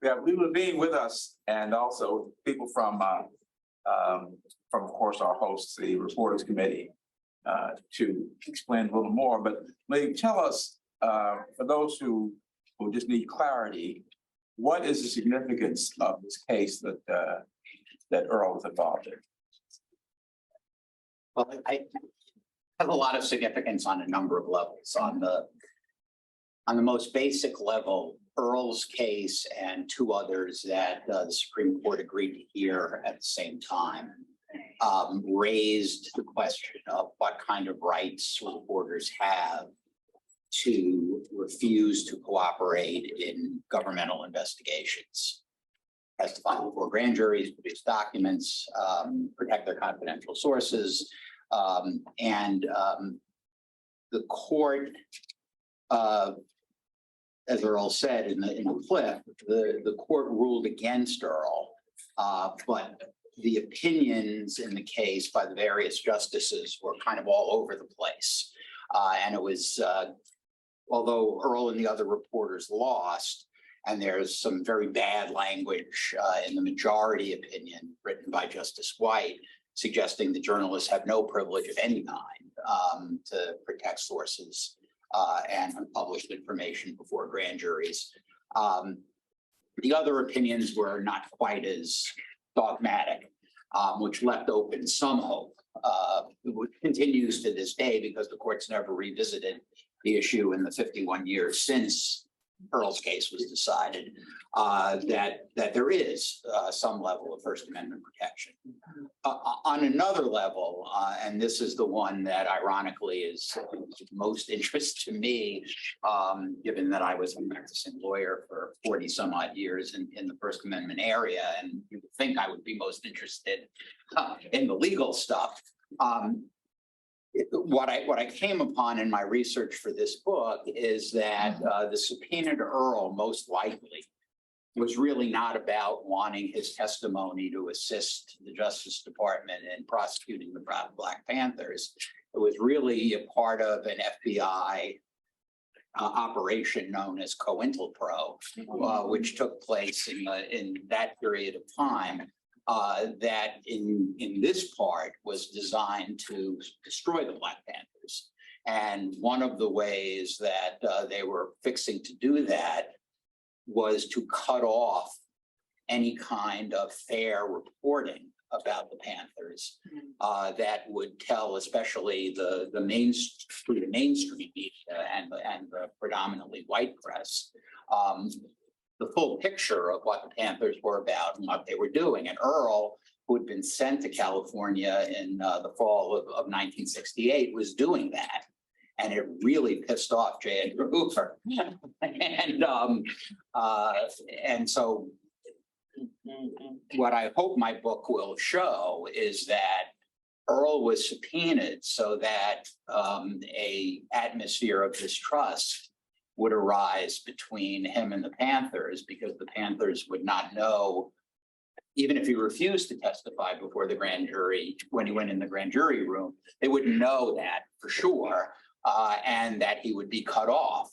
have Lee Levine with us, and also people from of course, our hosts, the Reporters Committee, to explain a little more. But Lee, tell us, for those who just need clarity, what is the significance of this case that Earl was involved in? Well, I have a lot of significance on a number of levels. On the most basic level, Earl's case and two others that the Supreme Court agreed to hear at the same time raised the question of what kind of rights reporters have to refuse to cooperate in governmental investigations, testify before grand juries, produce documents, protect their confidential sources. And the court, as Earl said in the clip, the court ruled against Earl, but the opinions in the case by the various justices were kind of all over the place. And it was, although Earl and the other reporters lost, and there's some very bad language in the majority opinion written by Justice White, suggesting that journalists have no privilege of any kind to protect sources and unpublished information before grand juries. The other opinions were not quite as dogmatic, which left open some hope, which continues to this day because the court's never revisited the issue in the 51 years since Earl's case was decided, that there is some level of First Amendment protection. On another level, and this is the one that ironically is of most interest to me, given that I was a practicing lawyer for 40 some odd years in the First Amendment area, and you would think I would be most interested in the legal stuff. What I came upon in my research for this book is that the subpoena to Earl most likely was really not about wanting his testimony to assist the Justice Department in prosecuting the Black Panthers. It was really a part of an FBI operation known as COINTELPRO, which took place in that period of time. That in this part was designed to destroy the Black Panthers. And one of the ways that they were fixing to do that was to cut off any kind of fair reporting about the Panthers that would tell, especially the mainstream media and the predominantly white press, the full picture of what the Panthers were about and what they were doing. And Earl, who had been sent to California in the fall of 1968, was doing that. And it really pissed off J. Edgar Hoover. And so what I hope my book will show is that Earl was subpoenaed so that a atmosphere of distrust would arise between him and the Panthers, because the Panthers would not know, even if he refused to testify before the grand jury, when he went in the grand jury room, they wouldn't know that for sure, and that he would be cut off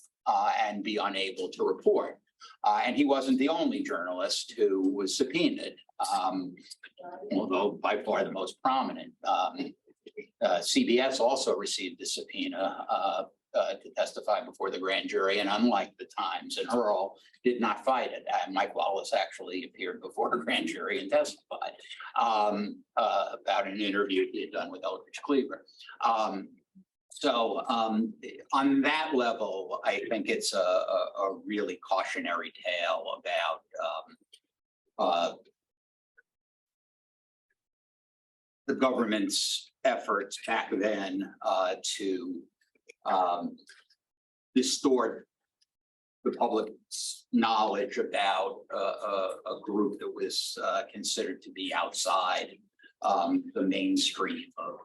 and be unable to report. And he wasn't the only journalist who was subpoenaed, although by far the most prominent. CBS also received a subpoena to testify before the grand jury, and unlike the Times and Earl, did not fight it. Mike Wallace actually appeared before a grand jury and testified about an interview he had done with Eldridge Cleaver. So on that level, I think it's a really cautionary tale about the government's efforts back then to distort the public's knowledge about a group that was considered to be outside the mainstream of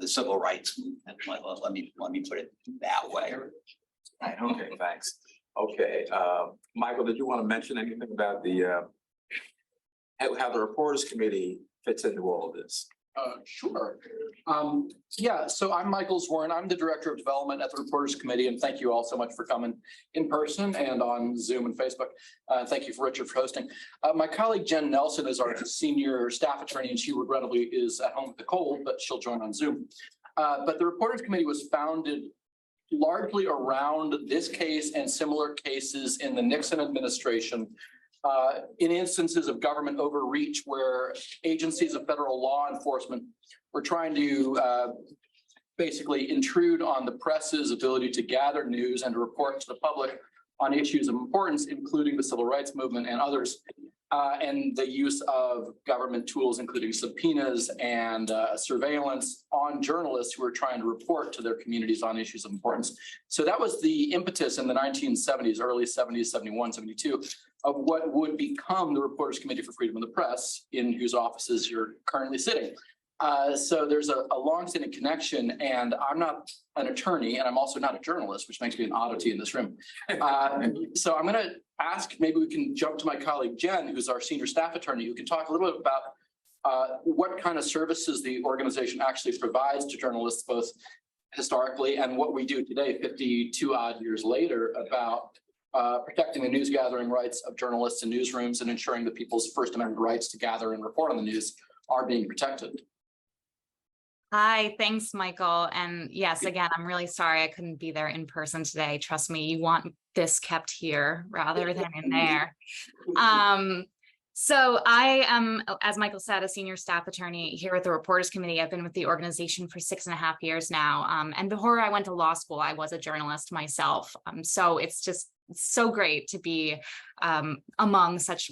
the civil rights movement. Let me put it that way. Right, okay, thanks. Okay, Michael, did you want to mention anything about the how the Reporters Committee fits into all of this? Sure. Yeah, so I'm Michael Zwern. I'm the Director of Development at the Reporters Committee, and thank you all so much for coming in person and on Zoom and Facebook. Thank you for Richard for hosting. My colleague Jen Nelson is our senior staff attorney, and she regrettably is at home with the cold, but she'll join on Zoom. But the Reporters Committee was founded largely around this case and similar cases in the Nixon administration, in instances of government overreach where agencies of federal law enforcement were trying to basically intrude on the press's ability to gather news and to report to the public on issues of importance, including the civil rights movement and others, and the use of government tools, including subpoenas and surveillance on journalists who were trying to report to their communities on issues of importance. So that was the impetus in the 1970s, early 70s, 71, 72, of what would become the Reporters Committee for Freedom of the Press, in whose offices you're currently sitting. So there's a long-standing connection, and I'm not an attorney, and I'm also not a journalist, which makes me an oddity in this room. So I'm going to ask, maybe we can jump to my colleague Jen, who's our senior staff attorney, who can talk a little bit about what kind of services the organization actually provides to journalists, both historically and what we do today, 52 odd years later, about protecting the news gathering rights of journalists in newsrooms and ensuring that people's First Amendment rights to gather and report on the news are being protected. Hi, thanks, Michael. And yes, again, I'm really sorry I couldn't be there in person today. Trust me, you want this kept here rather than in there. So I am, as Michael said, a senior staff attorney here at the Reporters Committee. I've been with the organization for 6.5 years now. And before I went to law school, I was a journalist myself. So it's just so great to be among such,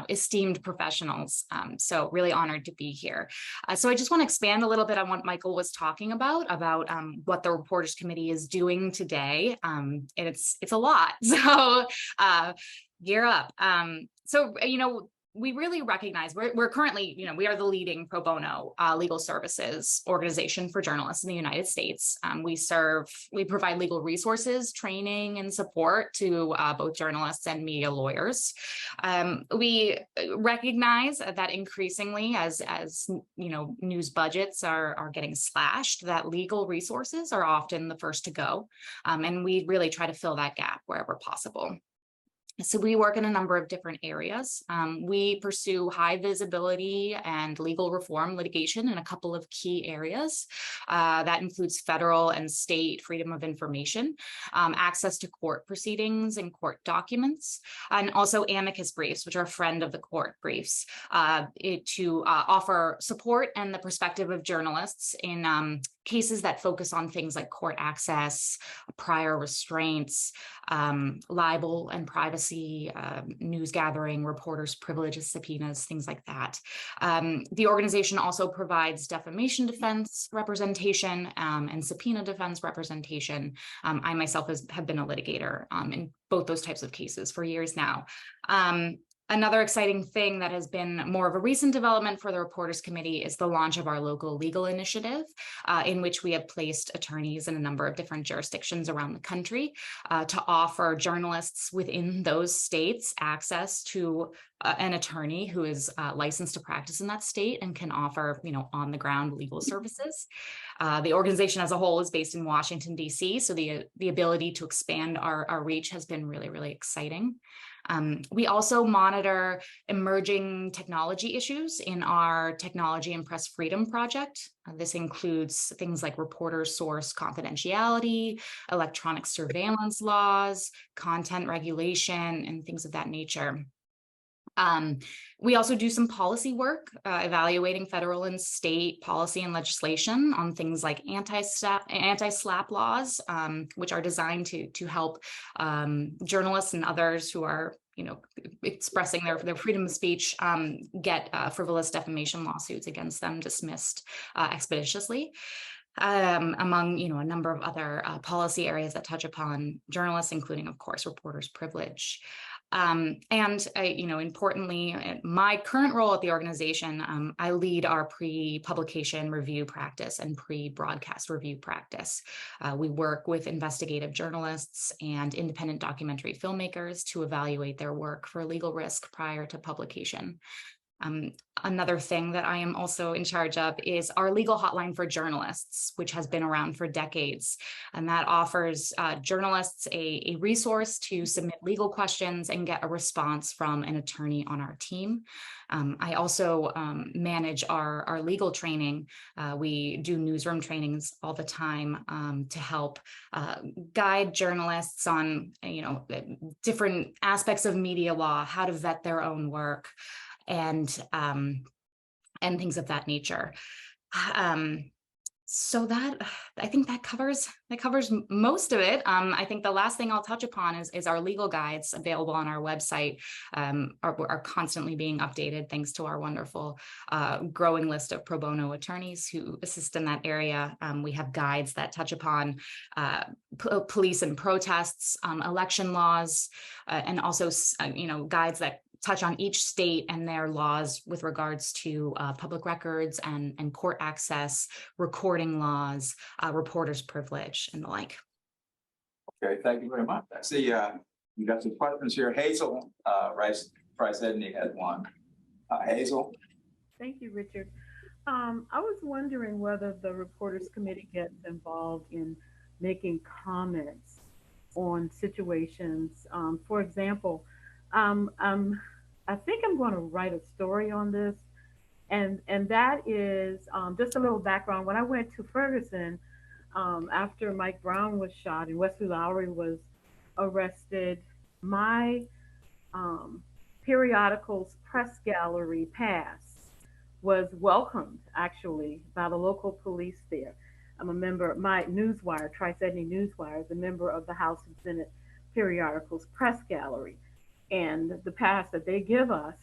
esteemed professionals. So really honored to be here. So I just want to expand a little bit on what Michael was talking about what the Reporters Committee is doing today. And it's a lot. So gear up. So, we really recognize we're currently, we are the leading pro bono legal services organization for journalists in the United States. We provide legal resources, training, and support to both journalists and media lawyers. We recognize that increasingly, as news budgets are getting slashed, that legal resources are often the first to go, and we really try to fill that gap wherever possible. So we work in a number of different areas. We pursue high visibility and legal reform litigation in a couple of key areas. That includes federal and state freedom of information, access to court proceedings and court documents, and also amicus briefs, which are a friend of the court briefs, to offer support and the perspective of journalists in cases that focus on things like court access, prior restraints, libel and privacy, news gathering, reporters' privileges, subpoenas, things like that. The organization also provides defamation defense representation and subpoena defense representation. I myself have been a litigator in both those types of cases for years now. Another exciting thing that has been more of a recent development for the Reporters Committee is the launch of our local legal initiative, in which we have placed attorneys in a number of different jurisdictions around the country to offer journalists within those states access to an attorney who is licensed to practice in that state and can offer, on the ground legal services. The organization as a whole is based in Washington, D.C., so the ability to expand our reach has been really, really exciting. We also monitor emerging technology issues in our Technology and Press Freedom Project. This includes things like reporter source confidentiality, electronic surveillance laws, content regulation, and things of that nature. We also do some policy work, evaluating federal and state policy and legislation on things like anti-SLAPP laws, which are designed to help journalists and others who are expressing their freedom of speech get frivolous defamation lawsuits against them dismissed expeditiously. Among a number of other policy areas that touch upon journalists, including, of course, reporters' privilege. Importantly, my current role at the organization, I lead our pre-publication review practice and pre-broadcast review practice. We work with investigative journalists and independent documentary filmmakers to evaluate their work for legal risk prior to publication. Another thing that I am also in charge of is our legal hotline for journalists, which has been around for decades. And that offers journalists a resource to submit legal questions and get a response from an attorney on our team. I also manage our legal training. We do newsroom trainings all the time to help guide journalists on different aspects of media law, how to vet their own work, and things of that nature. So that, I think that covers most of it. I think the last thing I'll touch upon is our legal guides available on our website, are constantly being updated thanks to our wonderful growing list of pro bono attorneys who assist in that area. We have guides that touch upon police and protests, election laws, and also guides that touch on each state and their laws with regards to public records and court access, recording laws, reporters' privilege, and the like. Okay, thank you very much. I see you got some questions here. Hazel Price Edney has one. Hazel. Thank you, Richard. I was wondering whether the Reporters Committee gets involved in making comments on situations. For example, I think I'm going to write a story on this, and that is just a little background. When I went to Ferguson after Mike Brown was shot and Wesley Lowery was arrested, my periodical's press gallery pass was welcomed actually by the local police there. I'm a member, my Newswire, Tri-Sydney Newswire, is a member of the House and Senate periodical's press gallery. And the pass that they give us,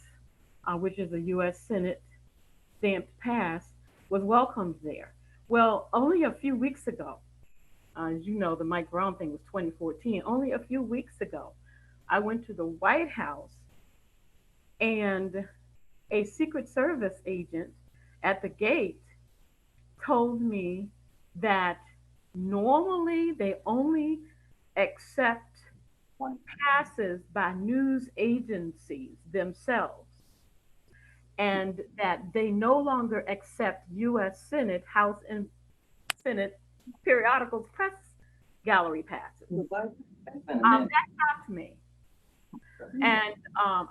which is a U.S. Senate stamped pass, was welcomed there. Well, only a few weeks ago, as you know, the Mike Brown thing was 2014. Only a few weeks ago, I went to the White House and a Secret Service agent at the gate told me that normally they only accept passes by news agencies themselves, and that they no longer accept U.S. Senate, House and Senate periodicals press gallery passes. That shocked me. And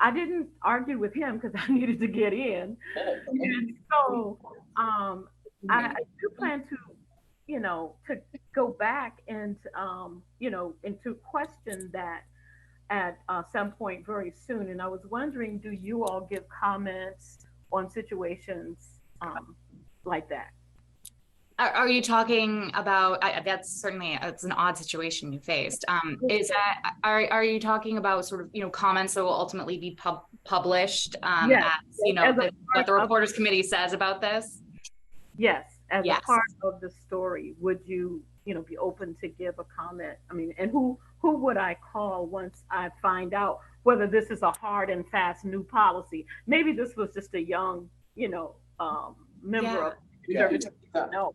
I didn't argue with him because I needed to get in. And so I do plan to, to go back and, and to question that at some point very soon. And I was wondering, do you all give comments on situations like that? Are you talking about, that's certainly, it's an odd situation you faced. Is that, are you talking about sort of, comments that will ultimately be published Yes. as, what the Reporters Committee says about this? Yes, as Yes. a part of the story, would you, be open to give a comment? I mean, and who would I call once I find out whether this is a hard and fast new policy? Maybe this was just a young, member of no.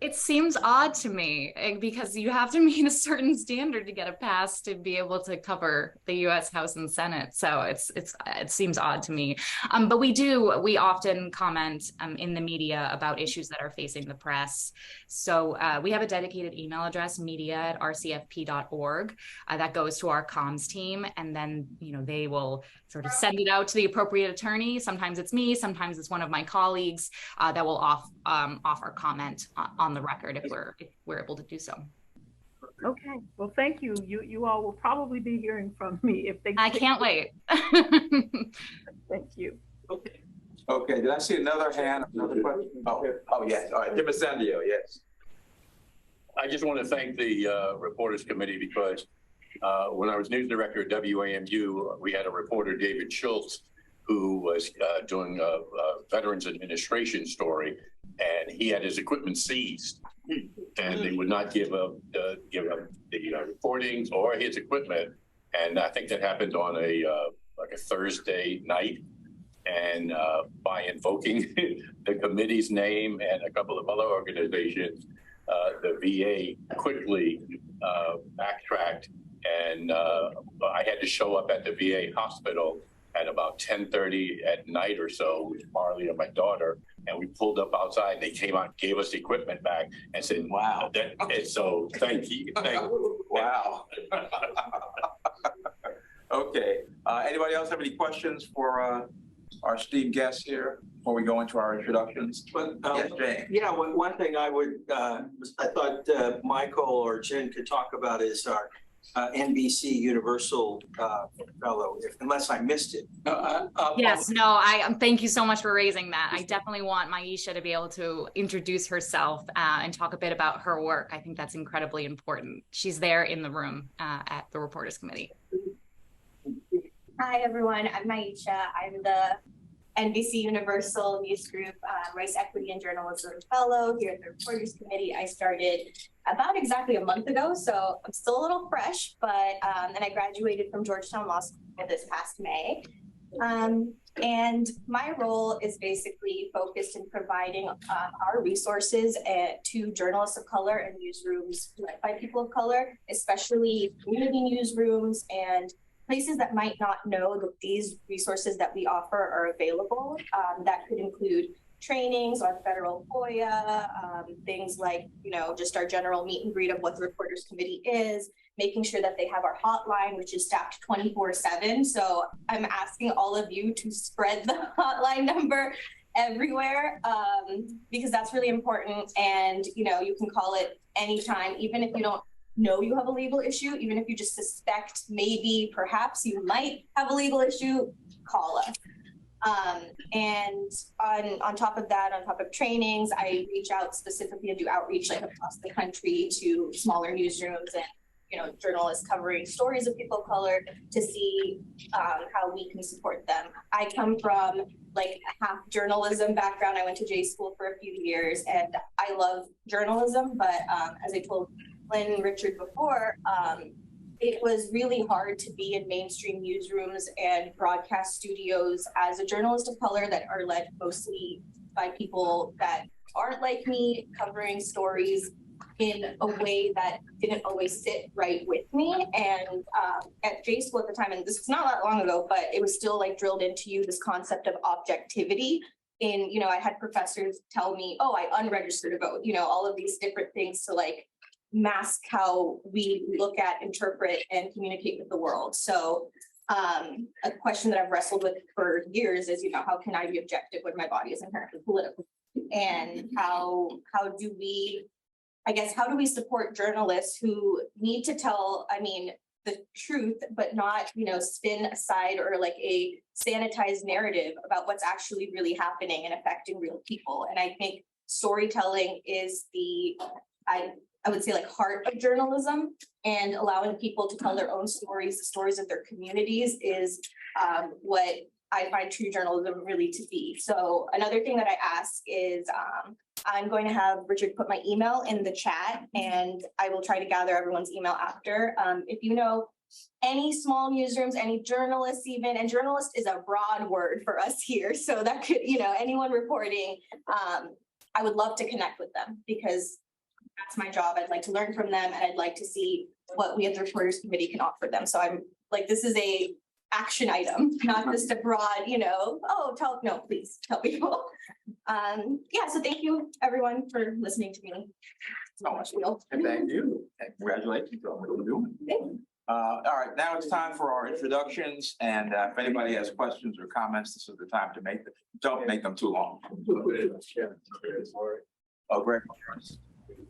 It seems odd to me because you have to meet a certain standard to get a pass to be able to cover the U.S. House and Senate. So it seems odd to me. But we often comment in the media about issues that are facing the press. So we have a dedicated email address, media@rcfp.org, that goes to our comms team, and then they will sort of send it out to the appropriate attorney. Sometimes it's me, sometimes it's one of my colleagues that will offer comment on the record if we're able to do so. Okay, well, thank you. You all will probably be hearing from me if they. I can't wait. Thank you. Okay. Okay. Did I see another hand? Another question? Oh yes. All right. Jim Ascendio, yes. I just want to thank the Reporters Committee because when I was news director at WAMU, we had a reporter, David Schultz, who was doing a Veterans Administration story, and he had his equipment seized, and they would not give him the reportings or his equipment. And I think that happened on a Thursday night. And by invoking the committee's name and a couple of other organizations, the VA quickly backtracked, and I had to show up at the VA hospital at about 10:30 at night or so with Marley and my daughter, and we pulled up outside. They came out, gave us equipment back, and said, "Wow!" And so thank you. Wow. Okay. Anybody else have any questions for our esteemed guests here before we go into our introductions? But, yes, Jane. Yeah, one thing I thought Michael or Jen could talk about is our NBC Universal fellow, unless I missed it. Yes, no, thank you so much for raising that. I definitely want Maisha to be able to introduce herself and talk a bit about her work. I think that's incredibly important. She's there in the room at the Reporters Committee. Hi, everyone. I'm Maisha. I'm the NBC Universal News Group Race, Equity, and Journalism Fellow here at the Reporters Committee. I started about exactly a month ago, so I'm still a little fresh, but and I graduated from Georgetown Law School this past May. And my role is basically focused in providing our resources to journalists of color and newsrooms led by people of color, especially community newsrooms and places that might not know that these resources that we offer are available. That could include trainings on federal FOIA, things like, just our general meet and greet of what the Reporters Committee is, making sure that they have our hotline, which is staffed 24/7. So I'm asking all of you to spread the hotline number everywhere because that's really important. And, you can call it anytime, even if you don't know you have a legal issue, even if you just suspect maybe perhaps you might have a legal issue, call us. And on top of that, on top of trainings, I reach out specifically and do outreach across the country to smaller newsrooms and journalists covering stories of people of color to see how we can support them. I come from a half journalism background. I went to J school for a few years and I love journalism, but as I told Lynn and Richard before, it was really hard to be in mainstream newsrooms and broadcast studios as a journalist of color that are led mostly by people that aren't like me, covering stories in a way that didn't always sit right with me. And at J school at the time, and this was not that long ago, but it was still drilled into you, this concept of objectivity. And, I had professors tell me, oh, I unregistered a vote, all of these different things to mask how we look at, interpret, and communicate with the world. So A question that I've wrestled with for years is, how can I be objective when my body is inherently political? And how do we, how do we support journalists who need to tell, the truth, but not, spin aside or like a sanitized narrative about what's actually really happening and affecting real people. And I think storytelling is the, I would say, like, heart of journalism, and allowing people to tell their own stories, the stories of their communities, is what I find true journalism really to be. So another thing that I ask is, I'm going to have Richard put my email in the chat, and I will try to gather everyone's email after. If you know any small newsrooms, any journalists even, and journalist is a broad word for us here. So that could, anyone reporting, I would love to connect with them, because that's my job. I'd like to learn from them, and I'd like to see what we at the Reporters Committee can offer them. So I'm like, this is a action item, not just a broad, no, please tell people. Yeah, so thank you everyone for listening to me. So much wheel. And thank you. And congratulations on what you're doing. All right, now it's time for our introductions. And if anybody has questions or comments, this is the time to make them. Don't make them too long. Oh, Greg.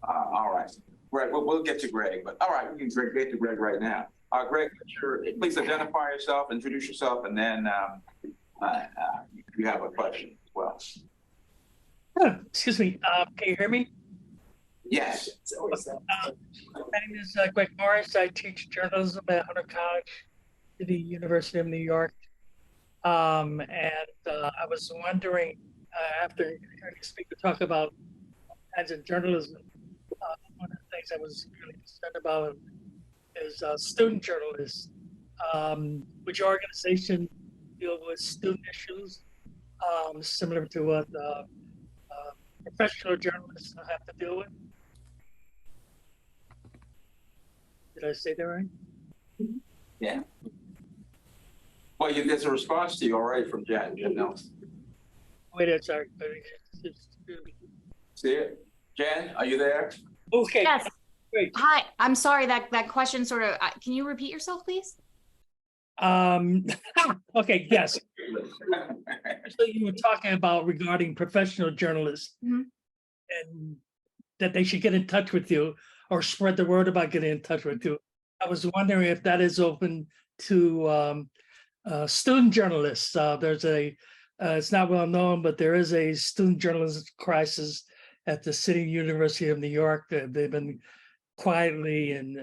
All right, Greg, we'll get to Greg, but all right, we can get to Greg right now. Greg, please identify yourself, introduce yourself, and then you have a question as well. Excuse me, can you hear me? Yes. My name is Greg Morris. I teach journalism at Hunter College, at the University of New York. And I was wondering, after hearing the speaker talk about kinds of journalism, one of the things I was really concerned about is student journalists. Would your organization deal with student issues similar to what professional journalists have to deal with? Did I say that right? Yeah. Well, there's a response to you already from Jen Nelson. Wait, I'm sorry. See it? Jen, are you there? Okay. Yes. Great. Hi, I'm sorry that question sort of, can you repeat yourself, please? Okay, yes. So you were talking about regarding professional journalists, and that they should get in touch with you or spread the word about getting in touch with you. I was wondering if that is open to student journalists. There's it's not well known, but there is a student journalism crisis at the City University of New York. They've been quietly and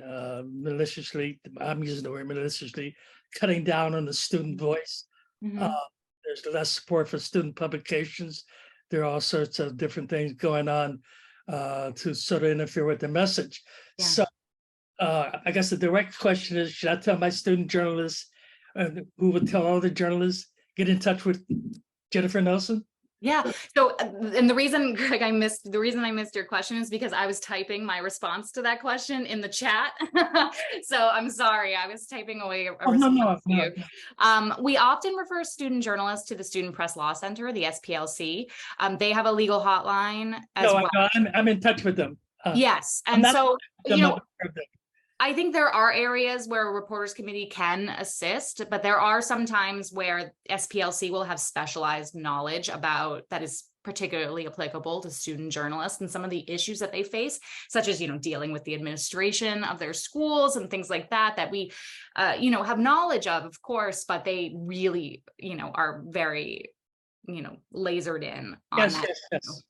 maliciously, I'm using the word maliciously, cutting down on the student voice. There's less support for student publications. There are all sorts of different things going on to sort of interfere with the message. Yeah. So I guess the direct question is, should I tell my student journalists who would tell other journalists, get in touch with Jennifer Nelson? Yeah. So, and the reason, Greg, I missed your question is because I was typing my response to that question in the chat. So I'm sorry, I was typing away a response to you. We often refer student journalists to the Student Press Law Center, the SPLC. They have a legal hotline as well. I'm in touch with them. Yes. And so, I think there are areas where a Reporters Committee can assist, but there are some times where SPLC will have specialized knowledge about that is particularly applicable to student journalists and some of the issues that they face, such as, dealing with the administration of their schools and things like that, that we, have knowledge of course, but they really, are very, lasered in on that. Yes.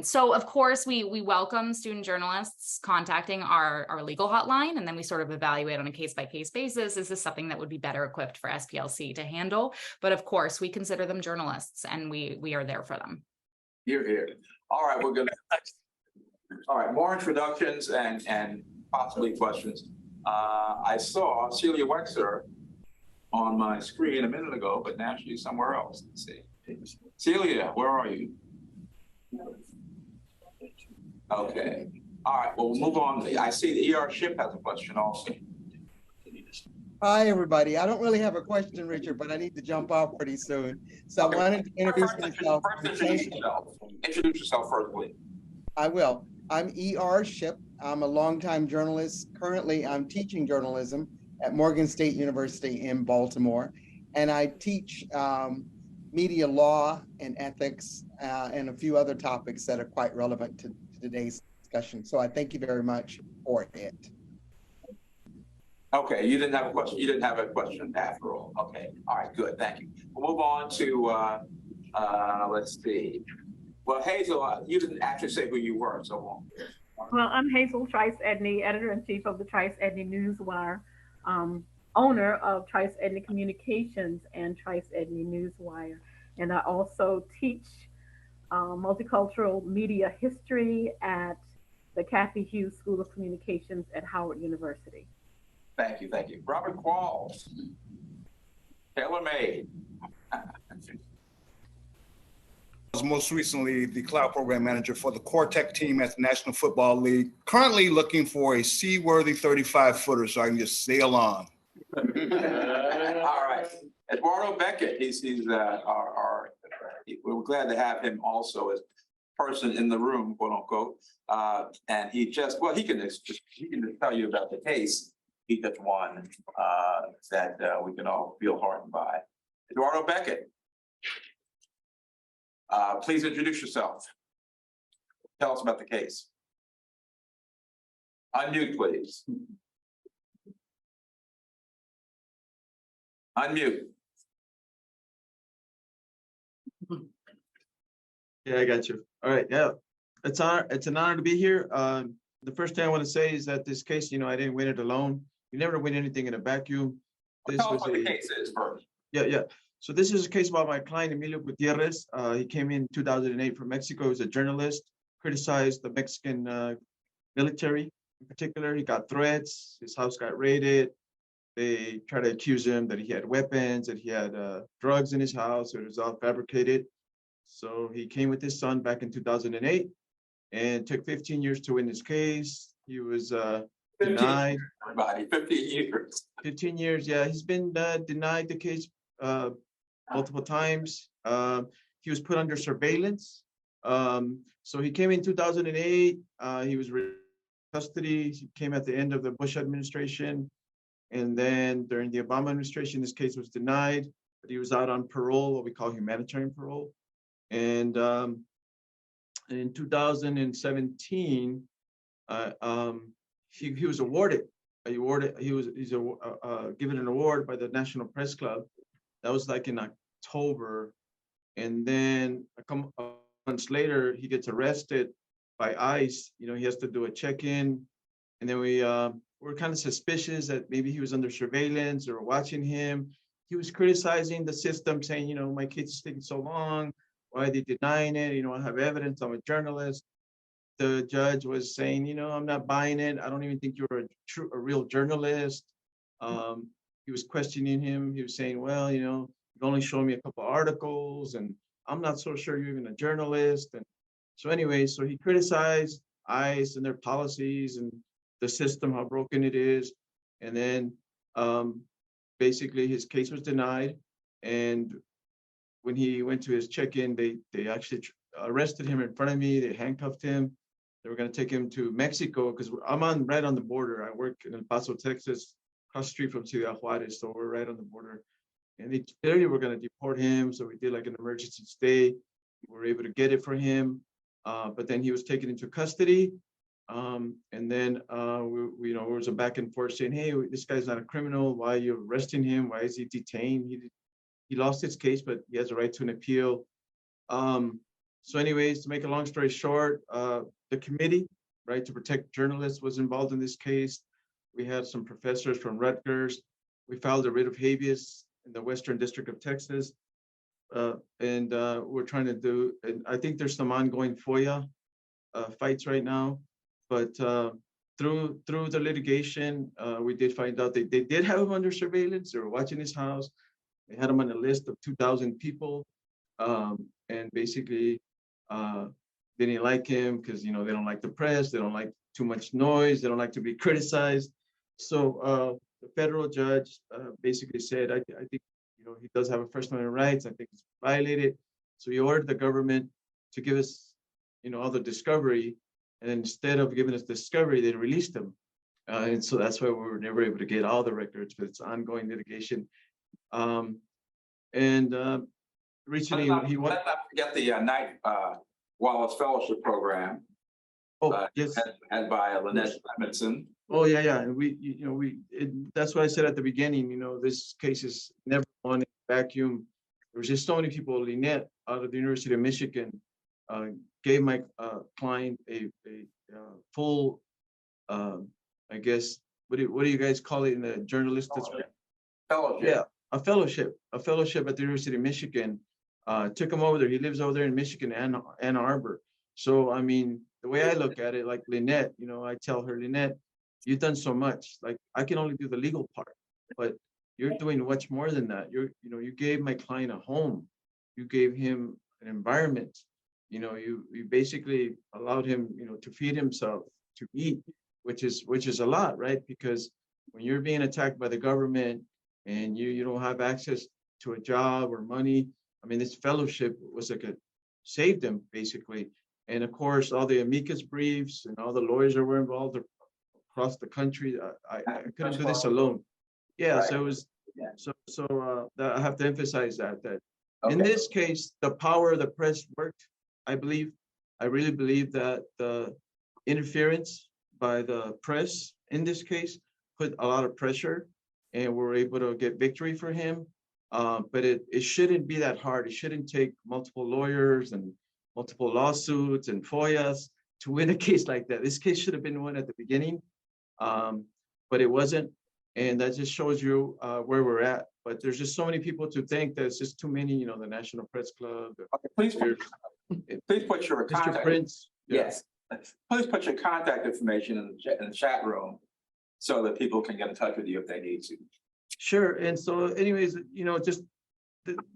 So of course we welcome student journalists contacting our legal hotline, and then we sort of evaluate on a case-by-case basis, is this something that would be better equipped for SPLC to handle? But of course we consider them journalists, and we are there for them. Here. All right, more introductions and possibly questions. I saw Celia Wexler on my screen a minute ago, but now she's somewhere else. Let's see. Celia, where are you? Okay. All right. Well, we'll move on. I see the ER Ship has a question also. Hi, everybody. I don't really have a question, Richard, but I need to jump off pretty soon. So I wanted to introduce myself. Introduce yourself first, please. I will. I'm ER Ship. I'm a longtime journalist. Currently, I'm teaching journalism at Morgan State University in Baltimore. And I teach media law and ethics and a few other topics that are quite relevant to today's discussion. So I thank you very much for it. Okay, you didn't have a question. You didn't have a question after all. Okay, all right, good, thank you. We'll move on to, let's see. Well, Hazel, you didn't actually say who you were, so. Well, I'm Hazel Trice Edney, editor-in-chief of the Trice Edney Newswire, owner of Trice Edney Communications and Trice Edney Newswire. And I also teach multicultural media history at the Kathy Hughes School of Communications at Howard University. Thank you, thank you. Robert Qualls, tailor-made. I was most recently the cloud program manager for the Core Tech team at the National Football League. Currently looking for a seaworthy 35-footer so I can just sail on. All right, Eduardo Beckett, we're glad to have him also as person in the room, quote unquote. And he just can tell you about the case he just won that we can all feel heartened by. Eduardo Beckett, please introduce yourself. Tell us about the case. Unmute, please. Unmute. Yeah, I got you. All right. Yeah, it's an honor to be here. The first thing I want to say is that this case, I didn't win it alone. You never win anything in a vacuum. This Tell us was what the case is first. Yeah. So this is a case about my client, Emilio Gutierrez. He came in 2008 from Mexico. He was a journalist, criticized the Mexican military in particular. He got threats. His house got raided. They tried to accuse him that he had weapons, that he had drugs in his house. It was all fabricated. So he came with his son back in 2008 and took 15 years to win his case. He was denied. 15 years. 15 years, yeah. He's been denied the case multiple times. He was put under surveillance. So he came in 2008. He was in custody. He came at the end of the Bush administration. And then during the Obama administration, this case was denied, but he was out on parole, what we call humanitarian parole. And in 2017, he was awarded. He was given an award by the National Press Club. That was like in October, and then a couple months later, he gets arrested by ICE. He has to do a check-in, and then we were kind of suspicious that maybe he was under surveillance or watching him. He was criticizing the system, saying, my kid's taking so long. Why are they denying it? I have evidence. I'm a journalist. The judge was saying, I'm not buying it. I don't even think you're a real journalist. He was questioning him. He was saying, well, you've only shown me a couple articles, and I'm not so sure you're even a journalist. And so anyway, so he criticized ICE and their policies and the system, how broken it is. And then basically his case was denied. And when he went to his check-in, they actually arrested him in front of me. They handcuffed him. They were going to take him to Mexico because I'm right on the border. I work in El Paso, Texas, across the street from Ciudad Juarez, so we're right on the border. And they clearly were going to deport him, so we did like an emergency stay. We were able to get it for him, but then he was taken into custody. And then there was a back and forth saying, hey, this guy's not a criminal. Why are you arresting him? Why is he detained? He lost his case, but he has a right to an appeal. So anyways, to make a long story short, the committee, right, to protect journalists was involved in this case. We had some professors from Rutgers. We filed a writ of habeas in the Western District of Texas. And we're trying to do, and I think there's some ongoing FOIA fights right now. But through the litigation, we did find out they did have him under surveillance. They were watching his house. They had him on a list of 2,000 people. And basically, they didn't like him because, they don't like the press. They don't like too much noise. They don't like to be criticized. So the federal judge basically said, I think, he does have a First Amendment rights. I think it's violated. So he ordered the government to give us, all the discovery. And instead of giving us discovery, they released him. And so that's why we were never able to get all the records, but it's ongoing litigation. Recently he wanted. Let's not forget the Knight Wallace Fellowship Program. Oh, yes. Had by Lynette Levinson. Oh, yeah. And that's what I said at the beginning, this case is never one in a vacuum. There was just so many people. Lynette out of the University of Michigan gave my client a full, I guess, what do you guys call it in the journalistic? Fellowship. Yeah, a fellowship at the University of Michigan. Took him over there. He lives over there in Michigan and Ann Arbor. So, I mean, the way I look at it, like Lynette, I tell her, Lynette, you've done so much. Like, I can only do the legal part, but you're doing much more than that. You gave my client a home. You gave him an environment. You basically allowed him, to feed himself, to eat, which is a lot, right? Because when you're being attacked by the government and you don't have access to a job or money, I mean, this fellowship was like saved him basically. And of course, all the amicus briefs and all the lawyers that were involved across the country, I couldn't do this alone. Yeah, right. So it was, I have to emphasize that in this case, the power of the press worked. I really believe that the interference by the press in this case put a lot of pressure, and we're able to get victory for him. But it shouldn't be that hard. It shouldn't take multiple lawyers and multiple lawsuits and FOIAs to win a case like that. This case should have been won at the beginning, but it wasn't. And that just shows you where we're at. But there's just so many people to thank that it's just too many, the National Press Club. Please put your contact. Prince. Yes. Please put your contact information in the chat room so that people can get in touch with you if they need to. Sure. And so anyways, just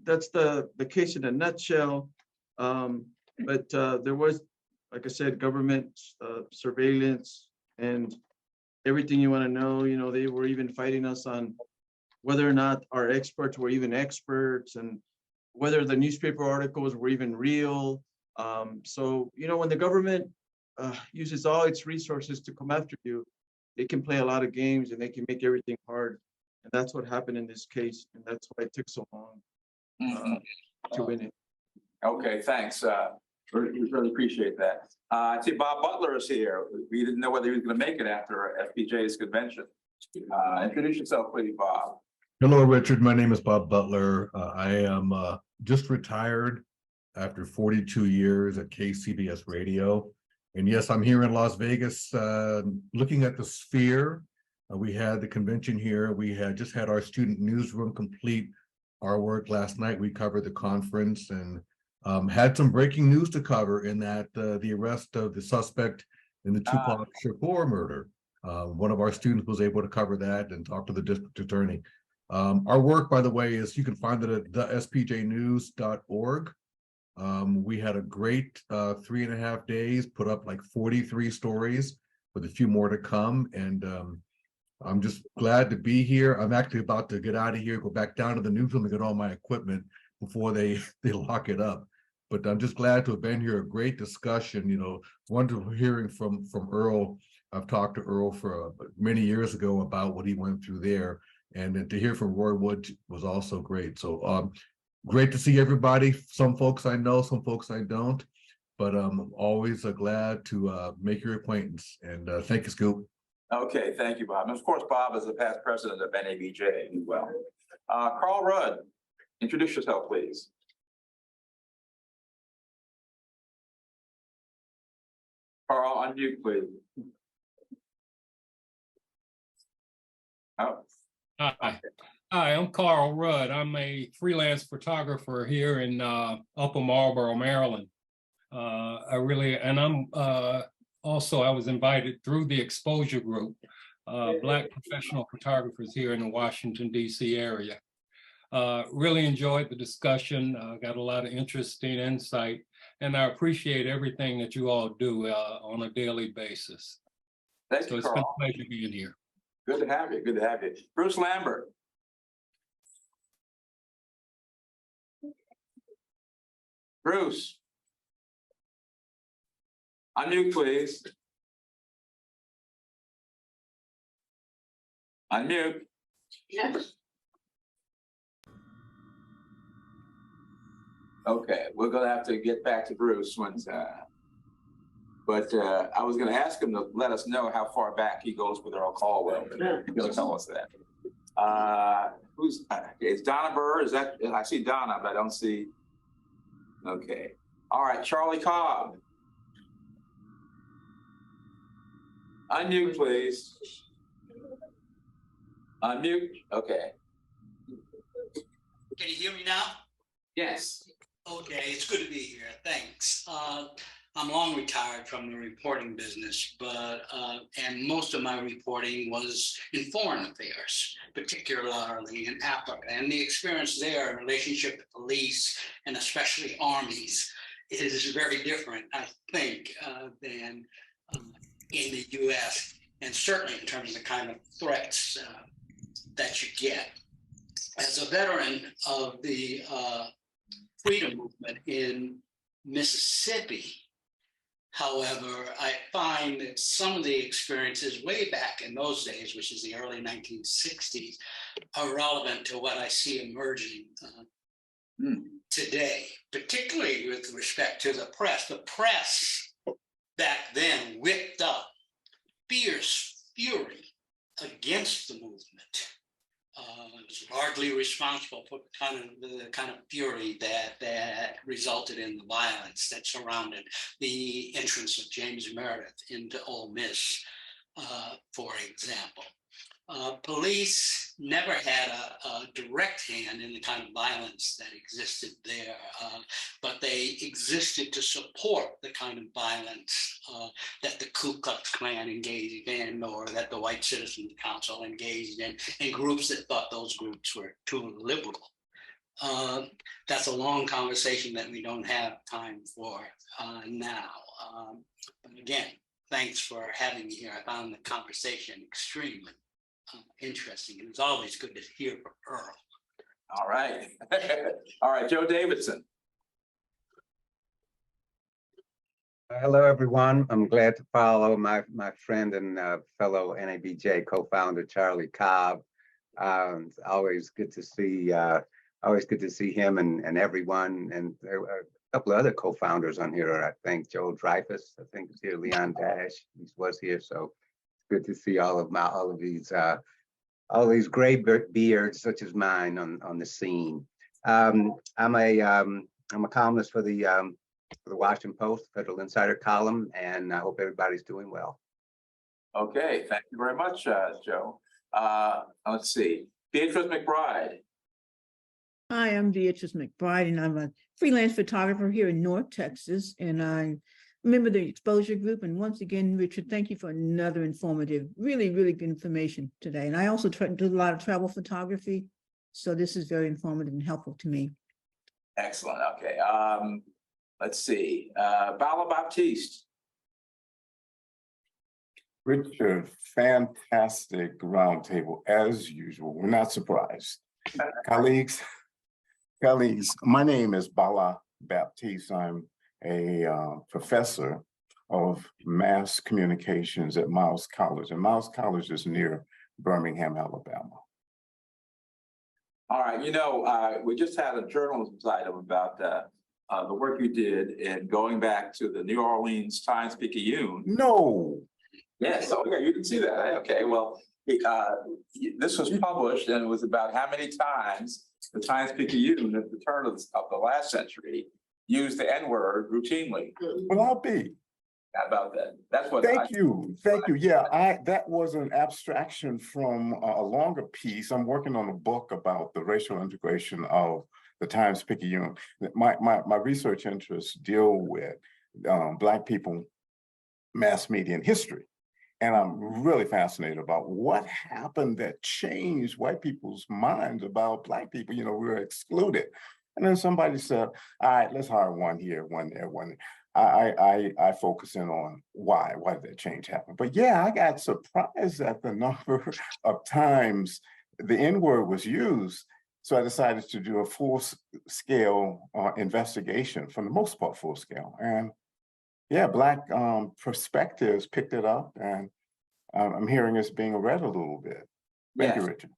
that's the case in a nutshell. But there was, like I said, government surveillance and everything you want to know. They were even fighting us on whether or not our experts were even experts and whether the newspaper articles were even real. So, when the government uses all its resources to come after you, they can play a lot of games and they can make everything hard. And that's what happened in this case. And that's why it took so long to win it. Okay, thanks. We really appreciate that. I see Bob Butler is here. We didn't know whether he was going to make it after FPJ's convention. Introduce yourself, please, Bob. Hello, Richard. My name is Bob Butler. I am just retired after 42 years at KCBS Radio. And yes, I'm here in Las Vegas looking at the Sphere. We had the convention here. We had just had our student newsroom complete our work last night. We covered the conference and had some breaking news to cover in that the arrest of the suspect in the Tupac Shakur murder. One of our students was able to cover that and talk to the district attorney. Our work, by the way, is you can find it at thespjnews.org. We had a great 3.5 days, put up like 43 stories with a few more to come. And I'm just glad to be here. I'm actually about to get out of here, go back down to the newsroom and get all my equipment before they lock it up. But I'm just glad to have been here. A great discussion, wonderful hearing from Earl. I've talked to Earl for many years ago about what he went through there. And then to hear from Roy Wood was also great. So great to see everybody. Some folks I know, some folks I don't. But I'm always glad to make your acquaintance. And thank you, Scoop. Okay, thank you, Bob. And of course, Bob is the past president of NABJ as well. Carl Rudd, introduce yourself, please. Carl, unmute, please. Oh. Hi, I'm Carl Rudd. I'm a freelance photographer here in Upper Marlboro, Maryland. I was invited through the Exposure Group, Black professional photographers here in the Washington, D.C. area. Really enjoyed the discussion, got a lot of interesting insight, and I appreciate everything that you all do on a daily basis. Thank you, it's Carl. been a pleasure being here. Good to have you. Good to have you. Bruce Lambert. Bruce. Unmute, please. Unmute. Yes. Okay, we're gonna have to get back to Bruce once, but I was gonna ask him to let us know how far back he goes with Earl Caldwell. He's gonna tell us that. Is Donna Burr? Is that, I see Donna, but I don't see. Okay. All right, Charlie Cobb. Unmute, please. Unmute. Okay. Can you hear me now? Yes. Okay, it's good to be here. Thanks. I'm long retired from the reporting business, but and most of my reporting was in foreign affairs, particularly in Africa. And the experience there in relationship to police and especially armies is very different, I think, than in the US, and certainly in terms of the kind of threats that you get. As a veteran of the freedom movement in Mississippi, however, I find that some of the experiences way back in those days, which is the early 1960s, are relevant to what I see emerging today, particularly with respect to the press. The press back then whipped up fierce fury against the movement. It was largely responsible for the kind of fury that resulted in the violence that surrounded the entrance of James Meredith into Ole Miss, for example. Police never had a direct hand in the kind of violence that existed there, but they existed to support the kind of violence that the Ku Klux Klan engaged in, or that the White Citizens Council engaged in groups that thought those groups were too liberal. That's a long conversation that we don't have time for now. But again, thanks for having me here. I found the conversation extremely interesting, and it's always good to hear from Earl. All right. All right, Joe Davidson. Hello, everyone. I'm glad to follow my friend and fellow NABJ co-founder Charlie Cobb. It's always good to see him and everyone, and there are a couple of other co-founders on here. I think Joel Dreyfus, I think is here. Leon Dash, he was here. So good to see all of these gray beards such as mine on the scene. I'm a columnist for the Washington Post, Federal Insider column, and I hope everybody's doing well. Okay, thank you very much, Joe. Let's see, Beatrice McBride. Hi, I'm Beatrice McBride, and I'm a freelance photographer here in North Texas, and I member of the exposure group. And once again, Richard, thank you for another informative, really, really good information today. And I also do a lot of travel photography, so this is very informative and helpful to me. Excellent. Okay. Let's see. Bala Baptiste. Richard, fantastic roundtable as usual. We're not surprised. Colleagues, my name is Bala Baptiste. I'm a professor of mass communications at Miles College, and Miles College is near Birmingham, Alabama. All right, we just had a journalism item about the work you did in going back to the New Orleans Times-Picayune. No. Yes, okay, you can see that. Okay, well, this was published, and it was about how many times the Times-Picayune at the turn of the last century used the N-word routinely. Well, I'll be. How about that? That's what. Thank you. Yeah, that was an abstraction from a longer piece. I'm working on a book about the racial integration of the Times-Picayune. My research interests deal with Black people, mass media, and history. And I'm really fascinated about what happened that changed white people's minds about Black people. We were excluded. And then somebody said, all right, let's hire one here, one there, one there. I focus in on why did that change happen? But yeah, I got surprised at the number of times the N-word was used. So I decided to do a full-scale investigation, for the most part, full scale. And yeah, Black perspectives picked it up, and I'm hearing it's being read a little bit. Thank you, Yes. Richard.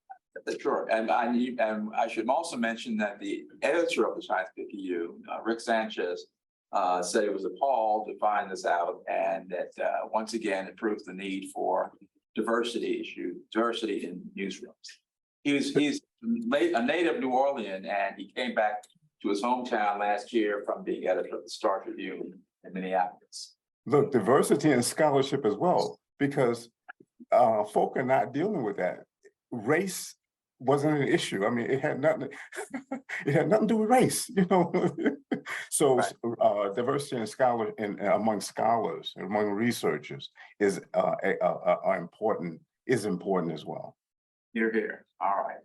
Sure, and I should also mention that the editor of the Science PQ, Rick Sanchez, said he was appalled to find this out, and that once again it proves the need for diversity in newsrooms. He's a native New Orleans, and he came back to his hometown last year from being editor of the Star Tribune in Minneapolis. Look, diversity and scholarship as well, because folk are not dealing with that. Race wasn't an issue. I mean, it had nothing to do with race, you know. So diversity and among scholars, among researchers is important as well. You're here. All right.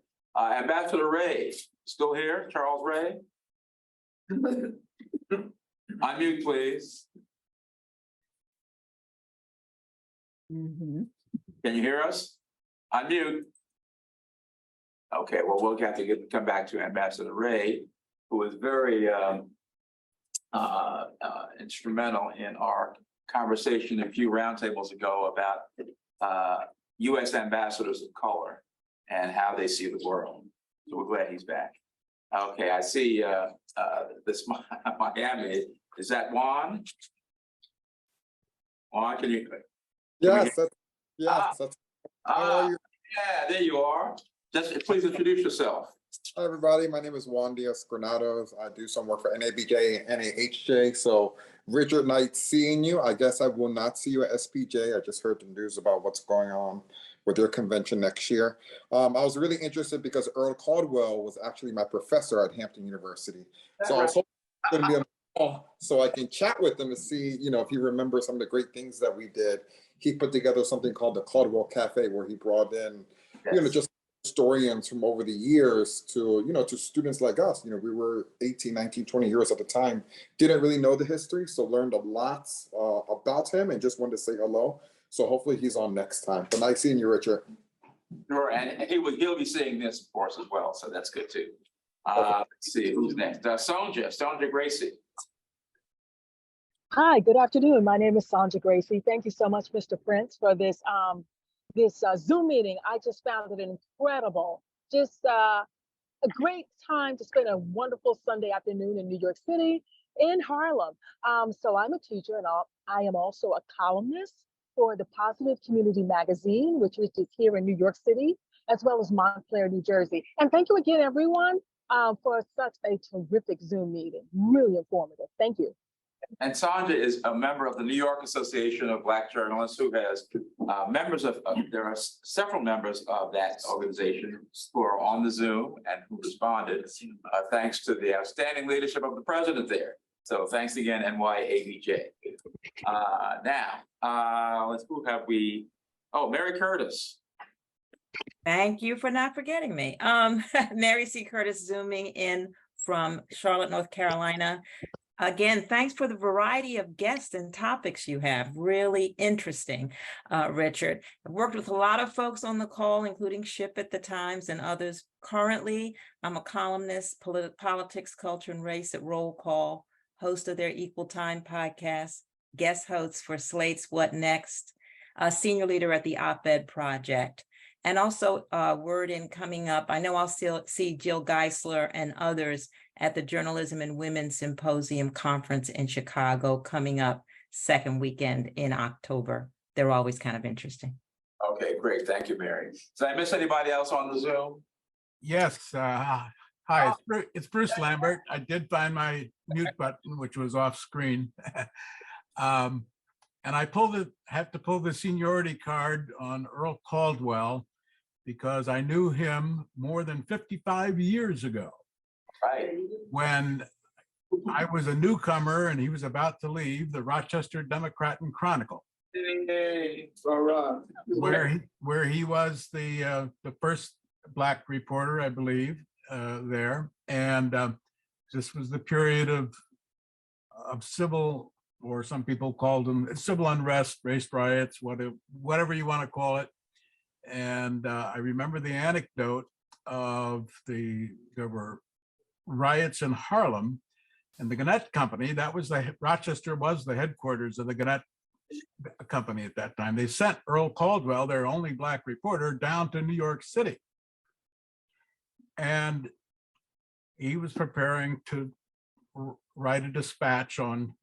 Ambassador Ray, still here? Charles Ray? Unmute, please. Can you hear us? Unmute. Okay, well, we'll have to come back to Ambassador Ray, who was very instrumental in our conversation a few roundtables ago about U.S. ambassadors of color and how they see the world. So we're glad he's back. Okay, I see this Miami. Is that Juan? Juan, can you? Yes, how are you? Yeah, there you are. Just please introduce yourself. Hi, everybody. My name is Juan Diaz Granados. I do some work for NABJ and NAHJ. So, Richard, nice seeing you. I guess I will not see you at SPJ. I just heard the news about what's going on with your convention next year. I was really interested because Earl Caldwell was actually my professor at Hampton University. So I was hoping he was going to be on the call so I can chat with him and see, you know, if he remembers some of the great things that we did. He put together something called the Caldwell Cafe, where he brought in, you know, just historians from over the years to, you know, to students like us. You know, we were 18, 19, 20 years at the time, didn't really know the history, so learned a lot about him and just wanted to say hello. So hopefully he's on next time. But nice seeing you, Richard. Sure, and he'll be seeing this, of course, as well, so that's good too. Let's see, who's next? Sonja Gracie. Hi, good afternoon. My name is Sonja Gracie. Thank you so much, Mr. Prince, for this Zoom meeting. I just found it incredible. Just a great time to spend a wonderful Sunday afternoon in New York City, in Harlem. So I'm a teacher, and I am also a columnist for the Positive Community Magazine, which is here in New York City, as well as Montclair, New Jersey. And thank you again, everyone, for such a terrific Zoom meeting. Really informative. Thank you. And Sonja is a member of the New York Association of Black Journalists, who has members of, there are several members of that organization who are on the Zoom and who responded, thanks to the outstanding leadership of the president there. So thanks again, NYABJ. Who have we? Oh, Mary Curtis. Thank you for not forgetting me. Mary C. Curtis, zooming in from Charlotte, North Carolina. Again, thanks for the variety of guests and topics you have. Really interesting, Richard. I've worked with a lot of folks on the call, including Ship at the Times and others. Currently, I'm a columnist, politics, culture, and race at Roll Call, host of their Equal Time podcast, guest host for Slate's What Next, senior leader at the Op-Ed Project. And also word in coming up, I know I'll still see Jill Geisler and others at the Journalism and Women's Symposium Conference in Chicago coming up second weekend in October. They're always kind of interesting. Okay, great. Thank you, Mary. Did I miss anybody else on the Zoom? Yes. Hi, it's Bruce Lambert. I did find my mute button, which was off screen. And I had to pull the seniority card on Earl Caldwell because I knew him more than 55 years ago. Right. When I was a newcomer and he was about to leave the Rochester Democrat and Chronicle. Hey, all right. Where he was the first Black reporter, I believe, there. And this was the period of civil, or some people called them civil unrest, race riots, whatever you want to call it. And I remember the anecdote of there were riots in Harlem, and the Gannett Company, Rochester was the headquarters of the Gannett company at that time. They sent Earl Caldwell, their only Black reporter, down to New York City. And he was preparing to write a dispatch on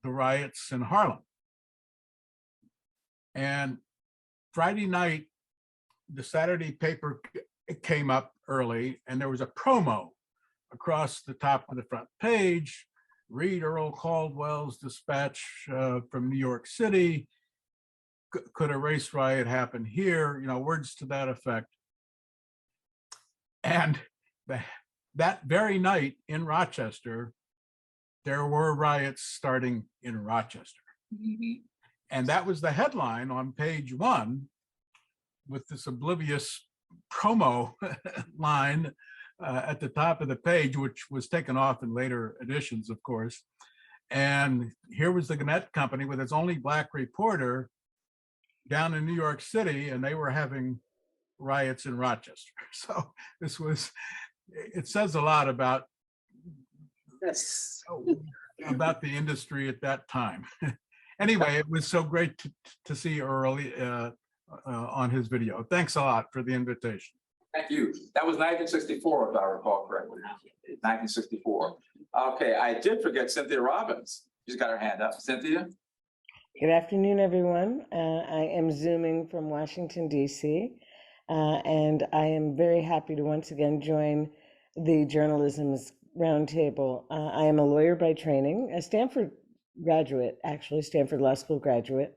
the riots in Harlem. And Friday night, the Saturday paper came up early, and there was a promo across the top of the front page. Read Earl Caldwell's dispatch from New York City. Could a race riot happen here? You know, words to that effect. And that very night in Rochester, there were riots starting in Rochester. Mm-hmm. And that was the headline on page 1 with this oblivious promo line at the top of the page, which was taken off in later editions, of course. And here was the Gannett Company with its only Black reporter down in New York City, and they were having riots in Rochester. So this was, it says a lot about, about the industry at that time. Anyway, it was so great to see Earl on his video. Thanks a lot for the invitation. Thank you. That was 1964, if I recall correctly. 1964. Okay, I did forget Cynthia Robbins. She's got her hand up. Cynthia? Good afternoon, everyone. I am Zooming from Washington, D.C., and I am very happy to once again join the Journal-isms Roundtable. I am a lawyer by training, a Stanford graduate, actually, Stanford Law School graduate,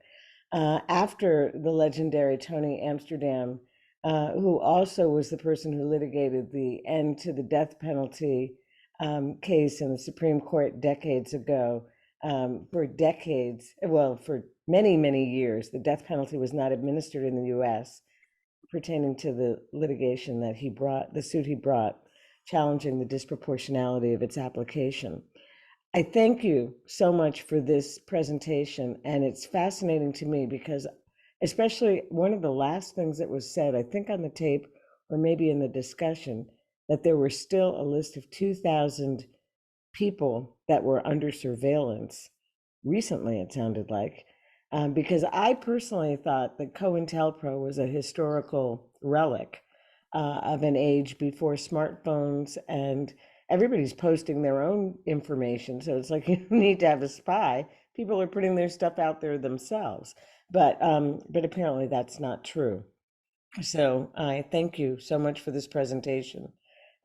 after the legendary Tony Amsterdam, who also was the person who litigated the end to the death penalty case in the Supreme Court decades ago. For decades, well, for many, many years, the death penalty was not administered in the US pertaining to the litigation that he brought, the suit he brought, challenging the disproportionality of its application. I thank you so much for this presentation, and it's fascinating to me because especially one of the last things that was said, I think on the tape or maybe in the discussion, that there were still a list of 2,000 people that were under surveillance recently, it sounded like, because I personally thought that COINTELPRO was a historical relic of an age before smartphones, and everybody's posting their own information. So it's like you need to have a spy. People are putting their stuff out there themselves, but apparently that's not true. So I thank you so much for this presentation.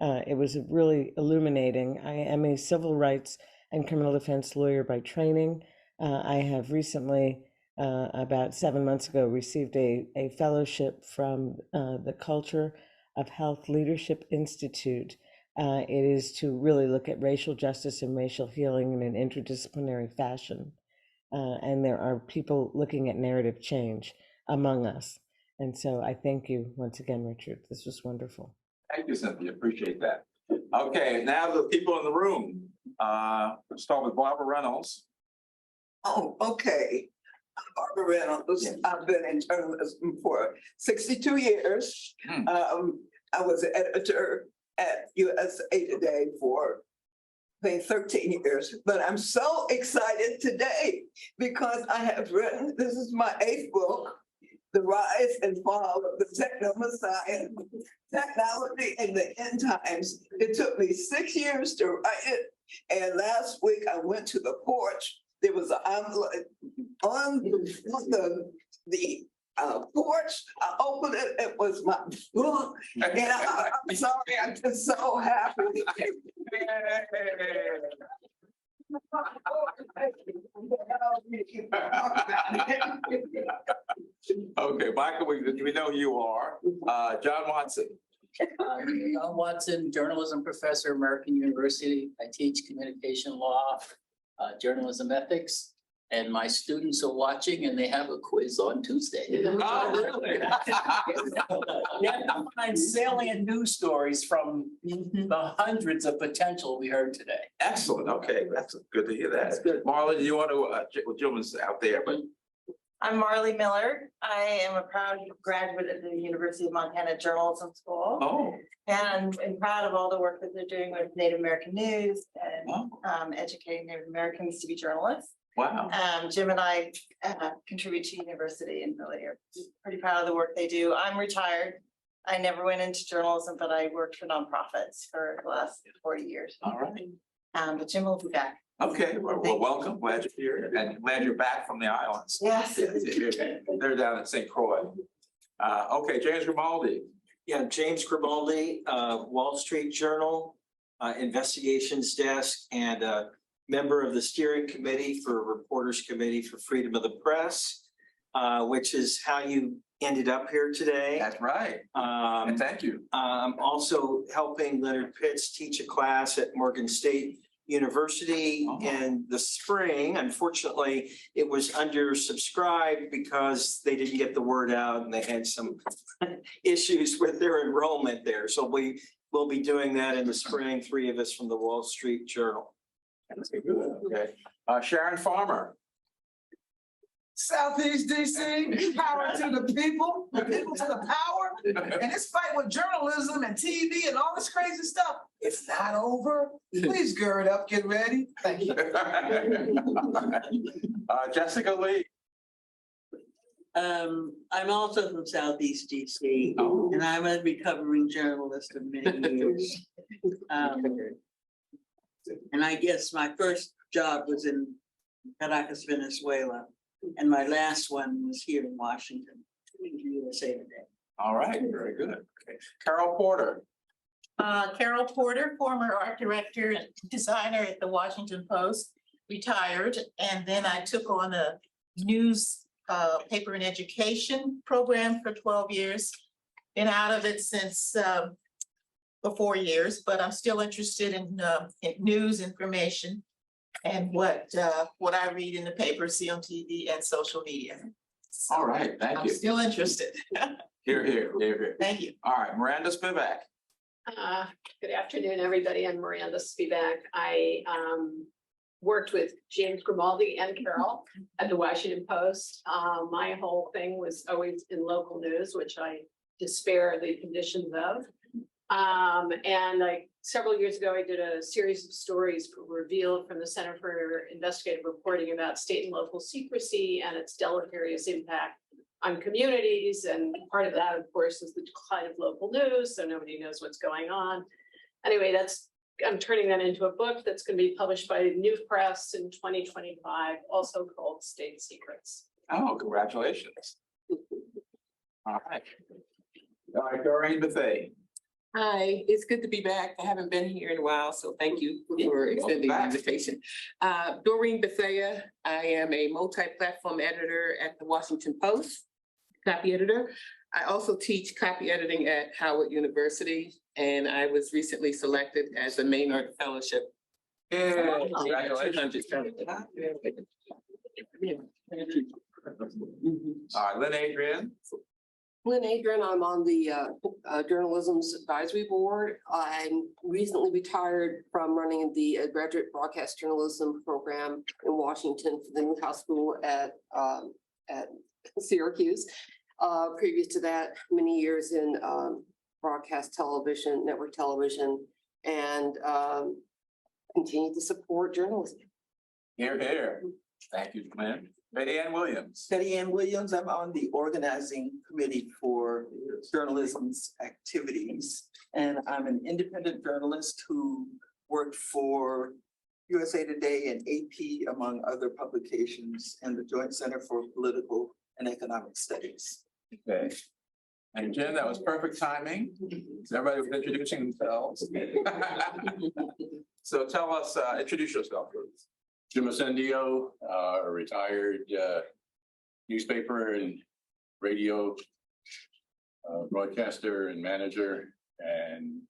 It was really illuminating. I am a civil rights and criminal defense lawyer by training. I have recently, about 7 months ago, received a fellowship from the Culture of Health Leadership Institute. It is to really look at racial justice and racial healing in an interdisciplinary fashion. And there are people looking at narrative change among us. And so I thank you once again, Richard. This was wonderful. Thank you, Cynthia. Appreciate that. Okay, now the people in the room. Let's start with Barbara Reynolds. Oh, okay. Barbara Reynolds. Yes. I've been in journalism for 62 years. I was an editor at USA Today for I think 13 years, but I'm so excited today because I have written, this is my 8th book, The Rise and Fall of the Techno-Messiah, Technology in the End Times. It took me 6 years to write it, and last week I went to the porch. There was an envelope on the porch. I opened it, it was my book, and I'm sorry, I'm just so happy. Okay, Michael, we know who you are. John Watson. John Watson, journalism professor, American University. I teach communication law, journalism ethics, and my students are watching and they have a quiz on Tuesday. Oh, really? You have to find salient news stories from the hundreds of potential we heard today. Excellent. Okay, that's good to hear that. That's good. Marley, you want to, gentlemen's out there, but I'm Marley Miller. I am a proud graduate of the University of Montana Journalism School. Oh. And I'm proud of all the work that they're doing with Native American news and educating Native Americans to be journalists. Wow. Jim and I contribute to university and really are pretty proud of the work they do. I'm retired. I never went into journalism, but I worked for nonprofits for the last 40 years. All right. But Jim will be back. Okay, well, welcome. Glad you're here and glad you're back from the islands. Yes. They're down at St. Croix. Okay, James Grimaldi. Yeah, James Grimaldi, Wall Street Journal, Investigations Desk, and member of the steering committee for Reporters Committee for Freedom of the Press, which is how you ended up here today. That's right. And thank you. I'm also helping Leonard Pitts teach a class at Morgan State University in the spring. Unfortunately, it was undersubscribed because they didn't get the word out and they had some issues with their enrollment there. So we will be doing that in the spring, 3 of us from the Wall Street Journal. Okay. Sharon Farmer. Southeast DC, power to the people to the power. And this fight with journalism and TV and all this crazy stuff, it's not over. Please gird up, get ready. Thank you. Jessica Lee. I'm also from Southeast DC, and I'm a recovering journalist of many years. And I guess my first job was in Caracas, Venezuela. And my last one was here in Washington, USA Today. All right, very good. Okay. Carol Porter. Carol Porter, former art director and designer at the Washington Post, retired. And then I took on a news paper and education program for 12 years. Been out of it since for 4 years, but I'm still interested in news information and what I read in the paper, see on TV and social media. So all right, thank you. I'm still interested. Here. Thank you. All right, Miranda Spivak. Good afternoon, everybody. I'm Miranda Spivak. I worked with James Grimaldi and Carol at the Washington Post. My whole thing was always in local news, which I despair the conditions of. And several years ago, I did a series of stories revealed from the Center for Investigative Reporting about state and local secrecy and its deleterious impact on communities. And part of that, of course, is the decline of local news. So nobody knows what's going on. Anyway, I'm turning that into a book that's going to be published by New Press in 2025, also called State Secrets. Oh, congratulations. All right. All right, Doreen Bethea. Hi, it's good to be back. I haven't been here in a while, so thank you for extending the invitation. Doreen Bethea, I am a multi-platform editor at the Washington Post, copy editor. I also teach copy editing at Howard University, and I was recently selected as a Maynard Fellowship. Congratulations. All right, Lynn Adrian. Lynn Adrian, I'm on the Journal-isms Advisory Board. I'm recently retired from running the graduate broadcast journalism program in Washington for the Newhouse School at Syracuse. Previous to that, many years in broadcast television, network television, and continue to support journalism. Here. Thank you, Lynn. Betty Ann Williams. Betty Ann Williams, I'm on the organizing committee for journalism's activities. And I'm an independent journalist who worked for USA Today and AP, among other publications, and the Joint Center for Political and Economic Studies. Okay. And Jim, that was perfect timing. Everybody was introducing themselves. So tell us, introduce yourself, please. Jim Ascendio, retired newspaper and radio broadcaster and manager, and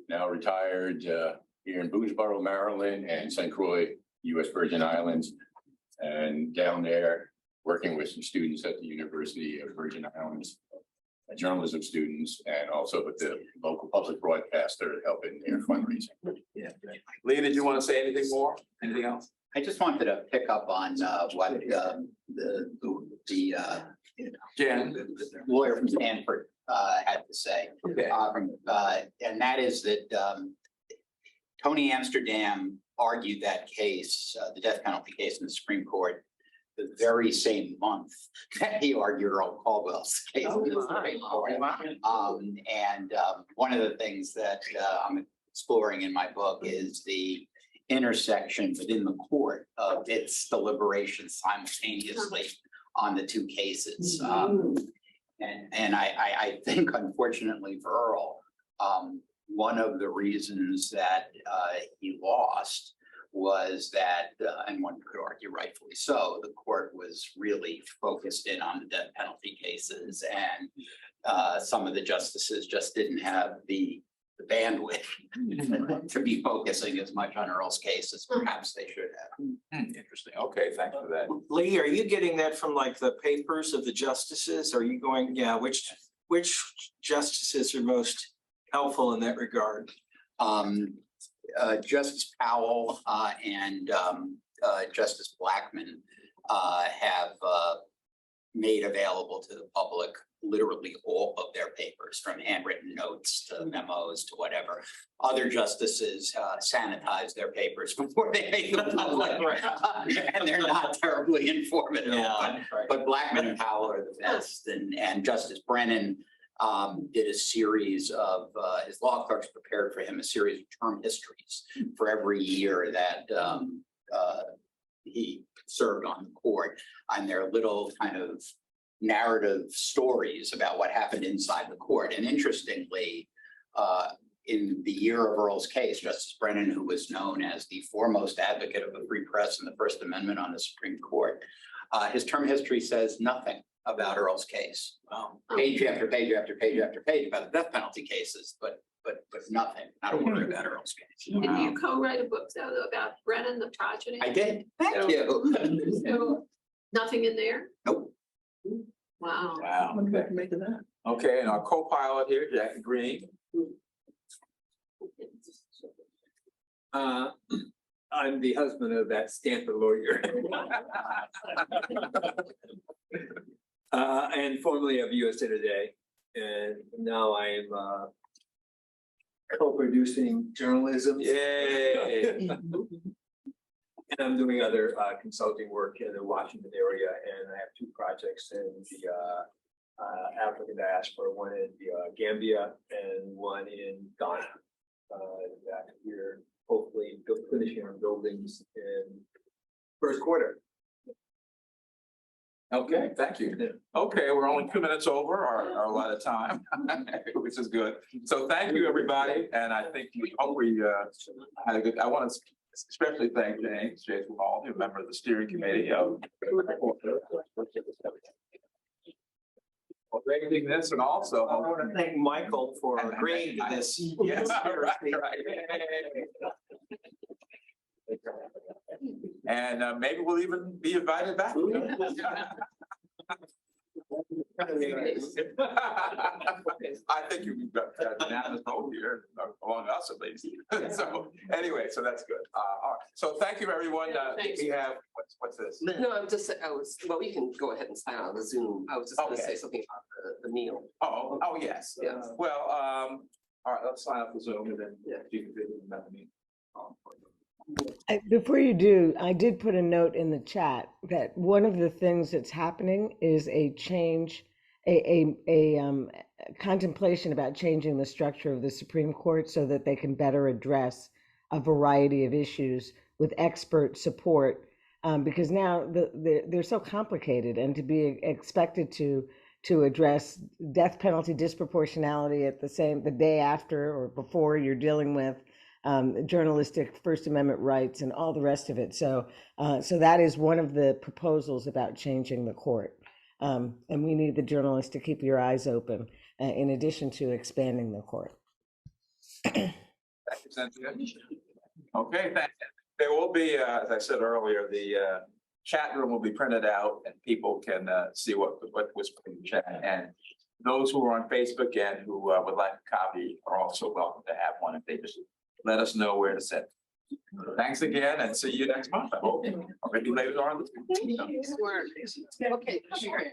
now retired here in Boonesboro, Maryland, and St. Croix, U.S. Virgin Islands, and down there working with some students at the University of Virgin Islands, journalism students, and also with the local public broadcaster helping their fundraising. Yeah. Lee, did you want to say anything more? Anything else? I just wanted to pick up on what the lawyer from Stanford had to say. Okay. And that is that Tony Amsterdam argued that case, the death penalty case in the Supreme Court, the very same month that he argued Earl Caldwell's case in the Supreme Court. One of the things that I'm exploring in my book is the intersection within the court of its deliberations simultaneously on the two cases. I think, unfortunately for Earl, one of the reasons that he lost was that, and one could argue rightfully so, the court was really focused in on the death penalty cases, and some of the justices just didn't have the bandwidth to be focusing as much on Earl's case as perhaps they should have. Interesting. Okay, thanks for that. Lee, are you getting that from like the papers of the justices? Are you going, yeah, which justices are most helpful in that regard? Justice Powell and Justice Blackmun have made available to the public literally all of their papers, from handwritten notes to memos to whatever. Other justices sanitize their papers before they make them public, and they're not terribly informative. But Blackmun and Powell are the best, and Justice Brennan did a series of, his law clerks prepared for him a series of term histories for every year that he served on the court, and their little kind of narrative stories about what happened inside the court. And interestingly, in the year of Earl's case, Justice Brennan, who was known as the foremost advocate of the free press and the First Amendment on the Supreme Court, his term history says nothing about Earl's case. Page after page after page after page about the death penalty cases, but nothing, not a word about Earl's case. Did you co-write a book though about Brennan, the progeny? I did. Thank you. So, nothing in there? Nope. Wow. Wow. Okay, and our co-pilot here, Jackie Green. I'm the husband of that Stanford lawyer. And formerly of USA Today. And now I am co-producing journalism. Yay. And I'm doing other consulting work in the Washington area, and I have two projects in the African diaspora, one in Gambia and one in Ghana. That we're hopefully finishing our buildings in first quarter. Okay, thank you. Okay, we're only 2 minutes over our allotted time, which is good. So thank you, everybody. And I think we hope we had a good, I want to especially thank Jason Hall, a member of the steering committee of raising this, and also I want to thank Michael for agreeing to this. Yes, right. And maybe we'll even be invited back. I think you've got unanimous vote here, among us at least. So anyway, so that's good. All right. So thank you, everyone. We have, what's this? No, well, we can go ahead and sign on the Zoom. I was just going to say something about the meal. Oh, yes. Yes. Well, all right, let's sign up for Zoom and then you can do the meeting. Before you do, I did put a note in the chat that one of the things that's happening is a change, a contemplation about changing the structure of the Supreme Court so that they can better address a variety of issues with expert support, because now they're so complicated, and to be expected to address death penalty disproportionality at the day after or before you're dealing with journalistic First Amendment rights and all the rest of it. So that is one of the proposals about changing the court. And we need the journalists to keep your eyes open in addition to expanding the court. Thank you, Cynthia. Okay, thank you. There will be, as I said earlier, the chat room will be printed out and people can see what was put in the chat. And those who are on Facebook and who would like a copy are also welcome to have one if they just let us know where to send. Thanks again, and see you next month. I hope. Or maybe later on. Okay, sure.